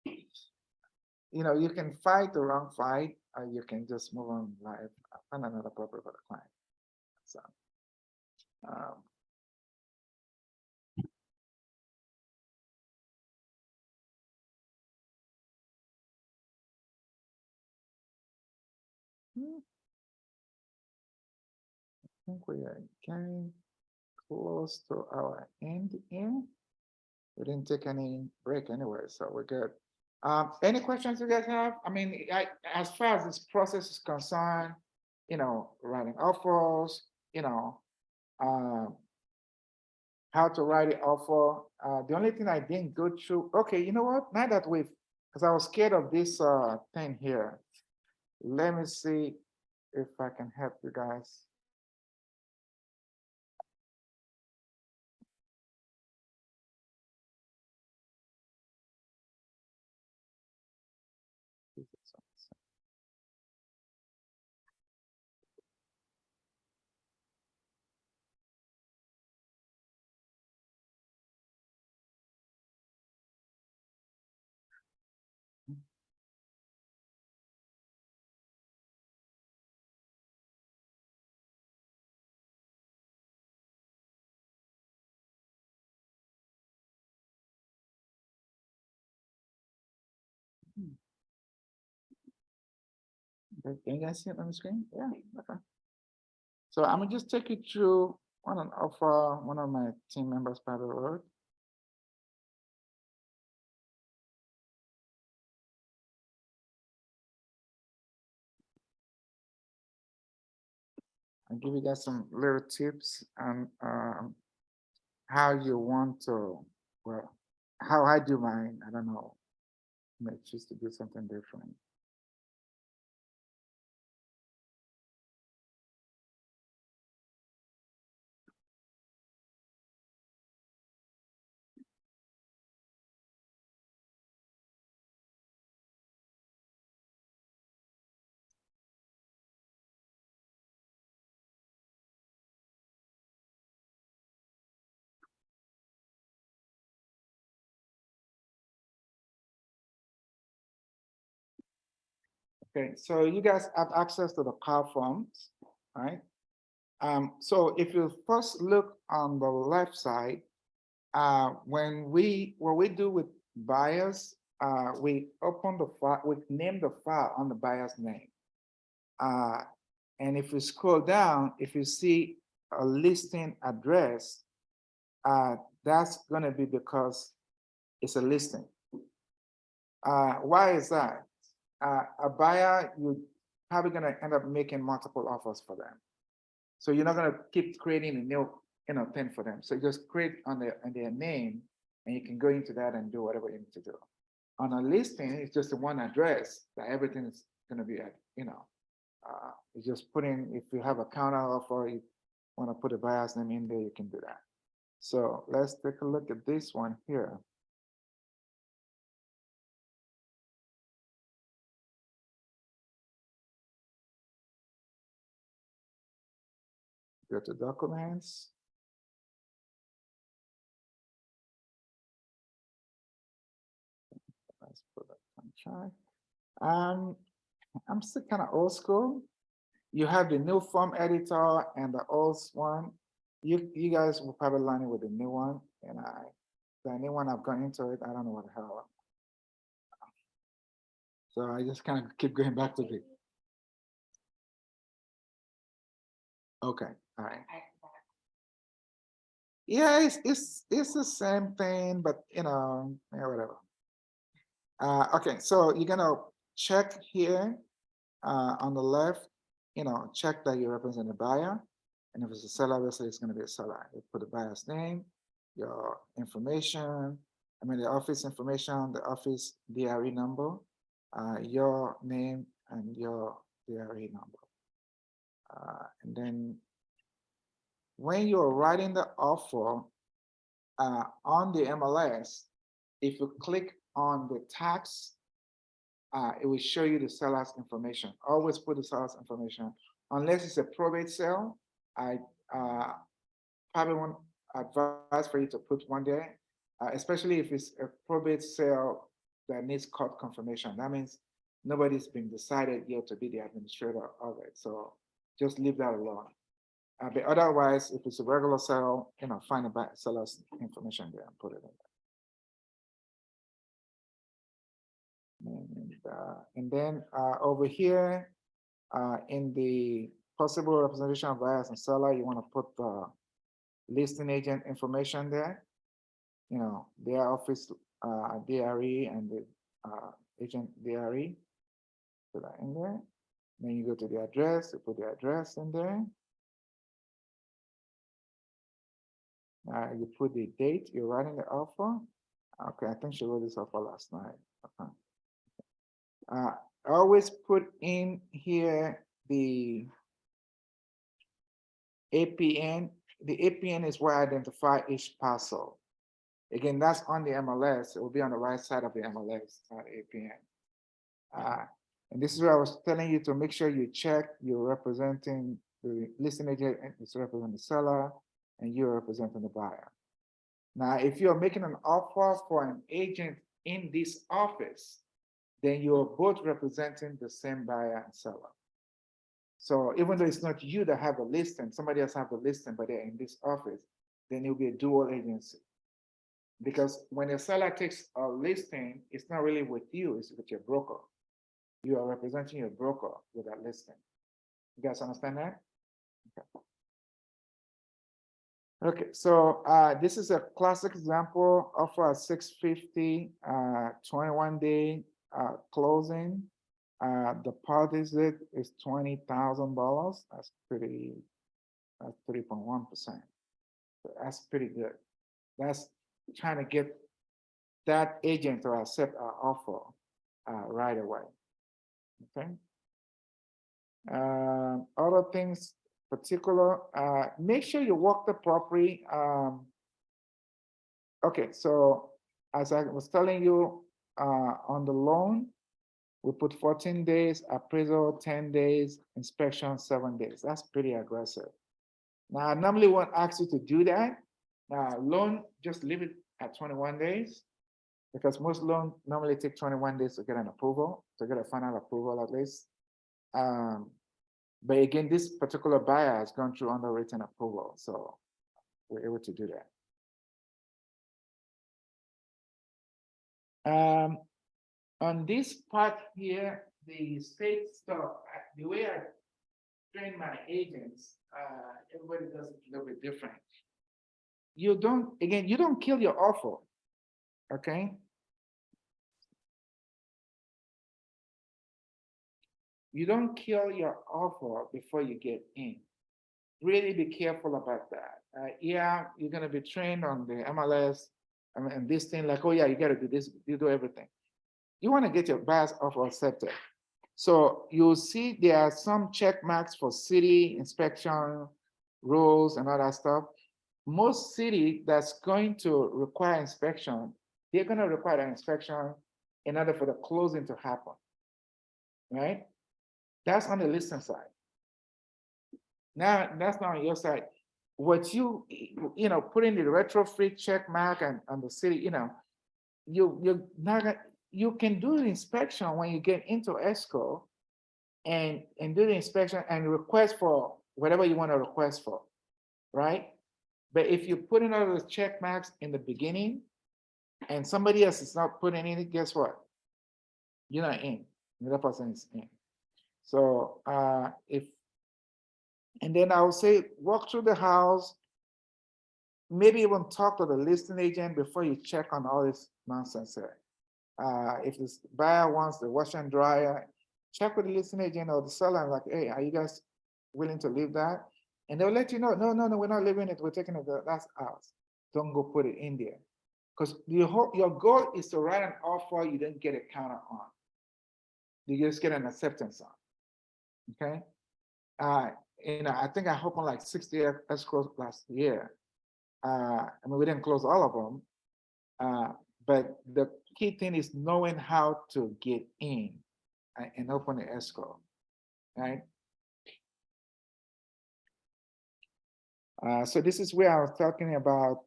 Speaker 2: it. You can fight the wrong fight, or you can just move on live, find another property for the client. So I think we are getting close to our end here. We didn't take any break anyway, so we're good. Any questions you guys have? I mean, as far as this process is concerned, writing offers, how to write an offer. The only thing I didn't go through, okay, you know what? Now that because I was scared of this thing here. Let me see if I can help you guys. Okay, can you guys see it on the screen? Yeah, okay. So I'm gonna just take you through one of my team members private road. I'll give you guys some little tips on how you want to, well, how I do mine. I don't know. May choose to do something different. Okay, so you guys have access to the car forms, right? So if you first look on the left side, what we do with buyers, we open the file, we name the file on the buyer's name. And if you scroll down, if you see a listing address, that's gonna be because it's a listing. Why is that? A buyer, you probably gonna end up making multiple offers for them. So you're not gonna keep creating a new, thing for them. So you just create on their name, and you can go into that and do whatever you need to do. On a listing, it's just the one address that everything is gonna be at, you just put in, if you have a counter offer, you wanna put a buyer's name in there, you can do that. So let's take a look at this one here. Go to documents. Let's put that contract. I'm still kind of old school. You have the new form editor and the old one. You guys will probably learn it with the new one, and the new one I've gone into it, I don't know what the hell. So I just kind of keep going back to the. Okay, all right. Yeah, it's the same thing, but yeah, whatever. Okay, so you're gonna check here on the left, check that you represent the buyer. And if it's a seller, obviously it's gonna be a seller. You put the buyer's name, your information, the office information, the office DRE number, your name and your DRE number. And then when you're writing the offer on the MLS, if you click on the tax, it will show you the seller's information. Always put the seller's information. Unless it's a probate sale, I probably won't advise for you to put one there, especially if it's a probate sale that needs court confirmation. That means nobody's been decided yet to be the administrator of it. So just leave that alone. But otherwise, if it's a regular sale, find the seller's information there and put it in there. And then over here, in the possible representation of buyers and seller, you want to put the listing agent information there. Their office DRE and the agent DRE. Put that in there. Then you go to the address, you put the address in there. You put the date you're writing the offer. Okay, I think she wrote this offer last night. Okay. Always put in here the APN. The APN is where I identify each parcel. Again, that's on the MLS. It will be on the right side of the MLS, APN. And this is where I was telling you to make sure you check you're representing the listing agent, is representing the seller, and you're representing the buyer. Now, if you're making an offer for an agent in this office, then you're both representing the same buyer and seller. So even though it's not you that have the listing, somebody else have the listing, but they're in this office, then it'll be a dual agency. Because when a seller takes a listing, it's not really with you, it's with your broker. You are representing your broker with that listing. You guys understand that? Okay, so this is a classic example of a 650 21-day closing. The parties rate is $20,000. That's 3.1%. That's pretty good. That's trying to get that agent to accept our offer right away. Okay. Other things particular, make sure you walk the property. Okay, so as I was telling you, on the loan, we put 14 days, appraisal 10 days, inspection 7 days. That's pretty aggressive. Now, I normally won't ask you to do that. Loan, just leave it at 21 days because most loans normally take 21 days to get an approval, to get a final approval at least. But again, this particular buyer has gone through underwritten approval, so we're able to do that. On this part here, the state stuff, the way I train my agents, everybody does it a little bit different. You don't kill your offer, okay? You don't kill your offer before you get in. Really be careful about that. Yeah, you're gonna be trained on the MLS and this thing like, oh yeah, you gotta do this, you do everything. You wanna get your buyer's offer accepted. So you'll see there are some check marks for city inspection rules and all that stuff. Most city that's going to require inspection, they're gonna require an inspection in order for the closing to happen, right? That's on the listing side. Now, that's not on your side. What you put in the retrofit check mark and on the city, you're not gonna, you can do the inspection when you get into ESCO and do the inspection and request for whatever you want to request for, right? But if you put in all those check marks in the beginning and somebody else is not putting in it, guess what? You're not in, the other person is in. So and then I would say, walk through the house, maybe even talk to the listing agent before you check on all this nonsense here. If this buyer wants the washer and dryer, check with the listing agent or the seller, like, hey, are you guys willing to leave that? And they'll let you know, no, we're not leaving it, we're taking it, that's ours. Don't go put it in there. Because your goal is to write an offer you don't get a counter on. You just get an acceptance on, okay? I think I opened like 60 escrows last year. I mean, we didn't close all of them, but the key thing is knowing how to get in and open the escrow, right? So this is where I was talking about,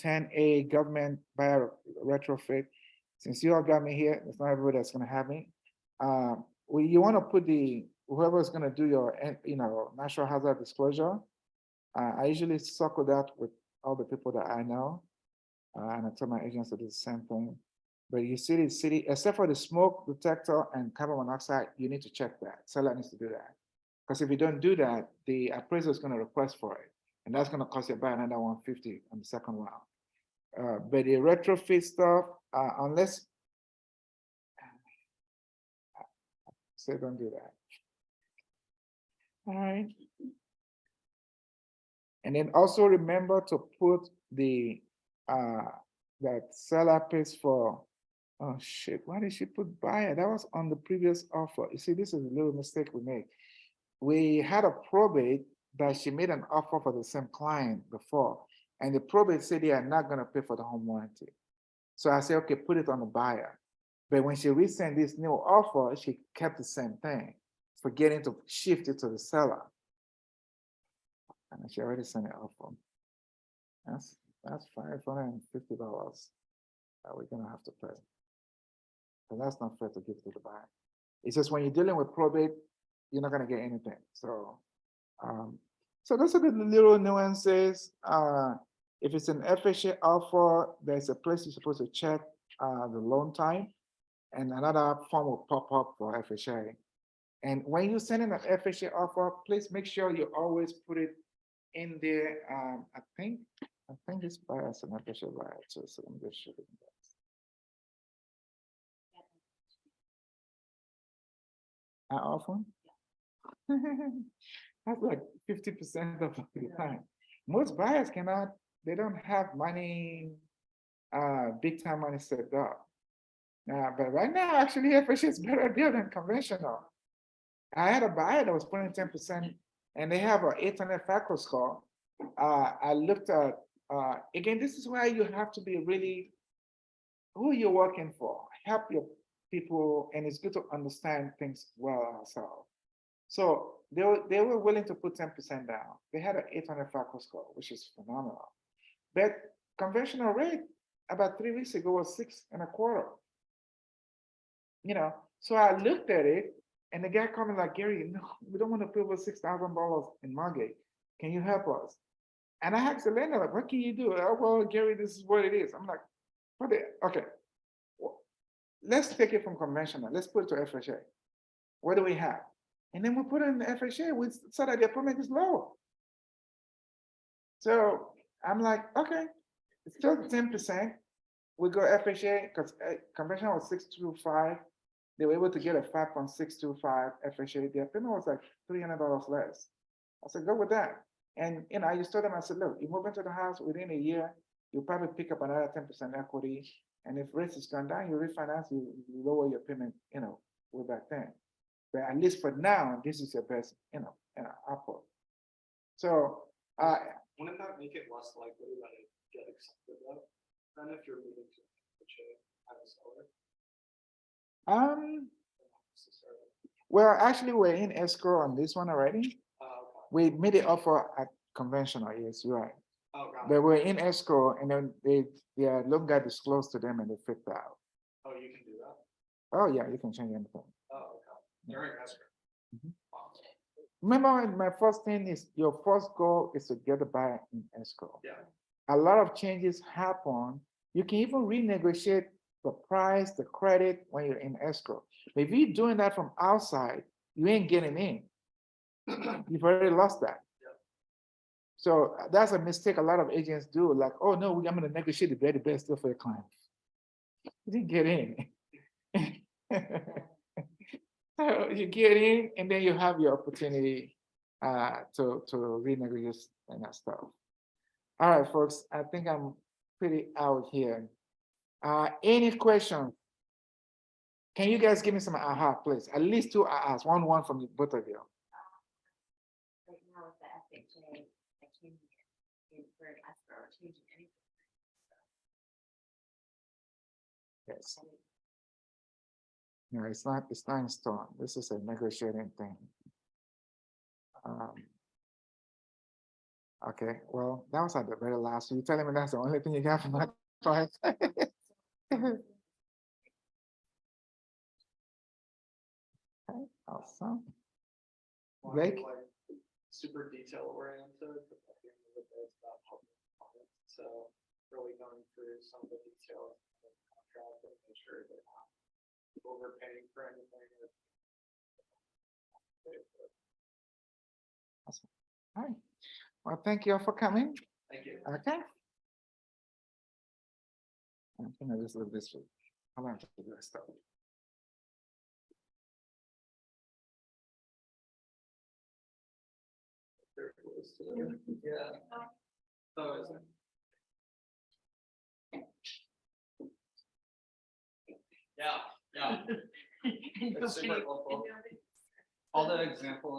Speaker 2: 10A government buyer retrofit. Since you all got me here, it's not everybody that's going to have me. You want to put whoever's going to do your, natural hazard disclosure. I usually circle that with all the people that I know, and I tell my agents to do the same thing. But you see the city, except for the smoke detector and carbon monoxide, you need to check that. Seller needs to do that. Because if you don't do that, the appraiser is going to request for it. And that's going to cost you about another $150 on the second round. But the retrofit stuff, unless, say don't do that. All right. And then also remember to put the, that seller pays for, oh shit, why did she put buyer? That was on the previous offer. You see, this is a little mistake we made. We had a probate that she made an offer for the same client before, and the probate said they are not going to pay for the home warranty. So I said, okay, put it on the buyer. But when she resent this new offer, she kept the same thing, forgetting to shift it to the seller. And she already sent it offer. That's $550 that we're going to have to pay. But that's not fair to give to the buyer. It's just when you're dealing with probate, you're not going to get anything. So, so those are the little nuances. If it's an FHA offer, there's a place you're supposed to check the loan type. and another form will pop up for FHA. And when you send in an FHA offer, please make sure you always put it in there. I think it's bias and FHA bias, so I'm just showing you that. Often? That's like 50% of the time. Most buyers cannot, they don't have money, big time money saved up. But right now, actually, FHA is better deal than conventional. I had a buyer that was putting 10%, and they have a 800 FICO score. I looked at, again, this is why you have to be really who you're working for. Help your people, and it's good to understand things well ourselves. So they were willing to put 10% down. They had an 800 FICO score, which is phenomenal. But conventional rate about 3 weeks ago was 6.25. So I looked at it, and the guy called me like, Gary, no, we don't want to pay over $6,000 in mortgage. Can you help us? And I asked the lender, like, what can you do? Oh, well, Gary, this is what it is. I'm like, okay, well, let's take it from conventional. Let's put it to FHA. What do we have? And then we put it in the FHA so that the payment is lower. So I'm like, okay, it's still 10%. We go FHA because conventional was 625. They were able to get a 5.625 FHA. Their payment was like $300 less. I said, go with that. And I just told them, I said, look, you move into the house within a year, you'll probably pick up another 10% equity. And if rates has gone down, you refinance, you lower your payment, way back then. But at least for now, this is your best, upward. So
Speaker 4: Wouldn't that make it less likely that it get accepted though? Than if you're moving to FHA as a seller? Not necessarily.
Speaker 2: well, actually, we're in escrow on this one already.
Speaker 4: Okay.
Speaker 2: We made the offer at conventional, yes, you're right.
Speaker 4: Oh, got
Speaker 2: But
Speaker 4: it.
Speaker 2: we're in escrow, and then their loan got disclosed to them and they flipped out.
Speaker 4: Oh, you can do that?
Speaker 2: Oh, yeah, you can change anything.
Speaker 4: Oh, okay. During escrow.
Speaker 2: Mhm.
Speaker 4: Wow.
Speaker 2: Remember, my first thing is your first goal is to get the buyer in escrow.
Speaker 4: Yeah.
Speaker 2: A lot of changes happen. You can even renegotiate the price, the credit when you're in escrow. But if you're doing that from outside, you ain't getting in. You've already lost that. So that's a mistake a lot of agents do. Like, oh no, I'm going to negotiate the very best deal for your client. You didn't get in. So you get in, and then you have your opportunity to renegotiate and that stuff. All right, folks, I think I'm pretty out here. Any questions? Can you guys give me some aha, please? At least 2 ahas, one from the both of you.
Speaker 1: Right now with the FHA, I can't even for an escrow or changing anything.
Speaker 2: Yes. No, it's not in stone. This is a negotiating thing. Okay, well, that was at the very last. You telling me that's the only thing you got from my choice? Okay, awesome.
Speaker 4: Want to be,
Speaker 2: Blake?
Speaker 4: like, super detail oriented, but at the end of the day, it's about helping clients. So really going through some of the details of the contract and make sure they're not overpaying for anything.
Speaker 2: Awesome. All right. Well, thank you all for coming.
Speaker 4: Thank you.
Speaker 2: Okay. I'm gonna just leave this for how long to do this stuff.
Speaker 4: They're close to it. Yeah. Oh, is it? Yeah, yeah. It's super helpful. All the examples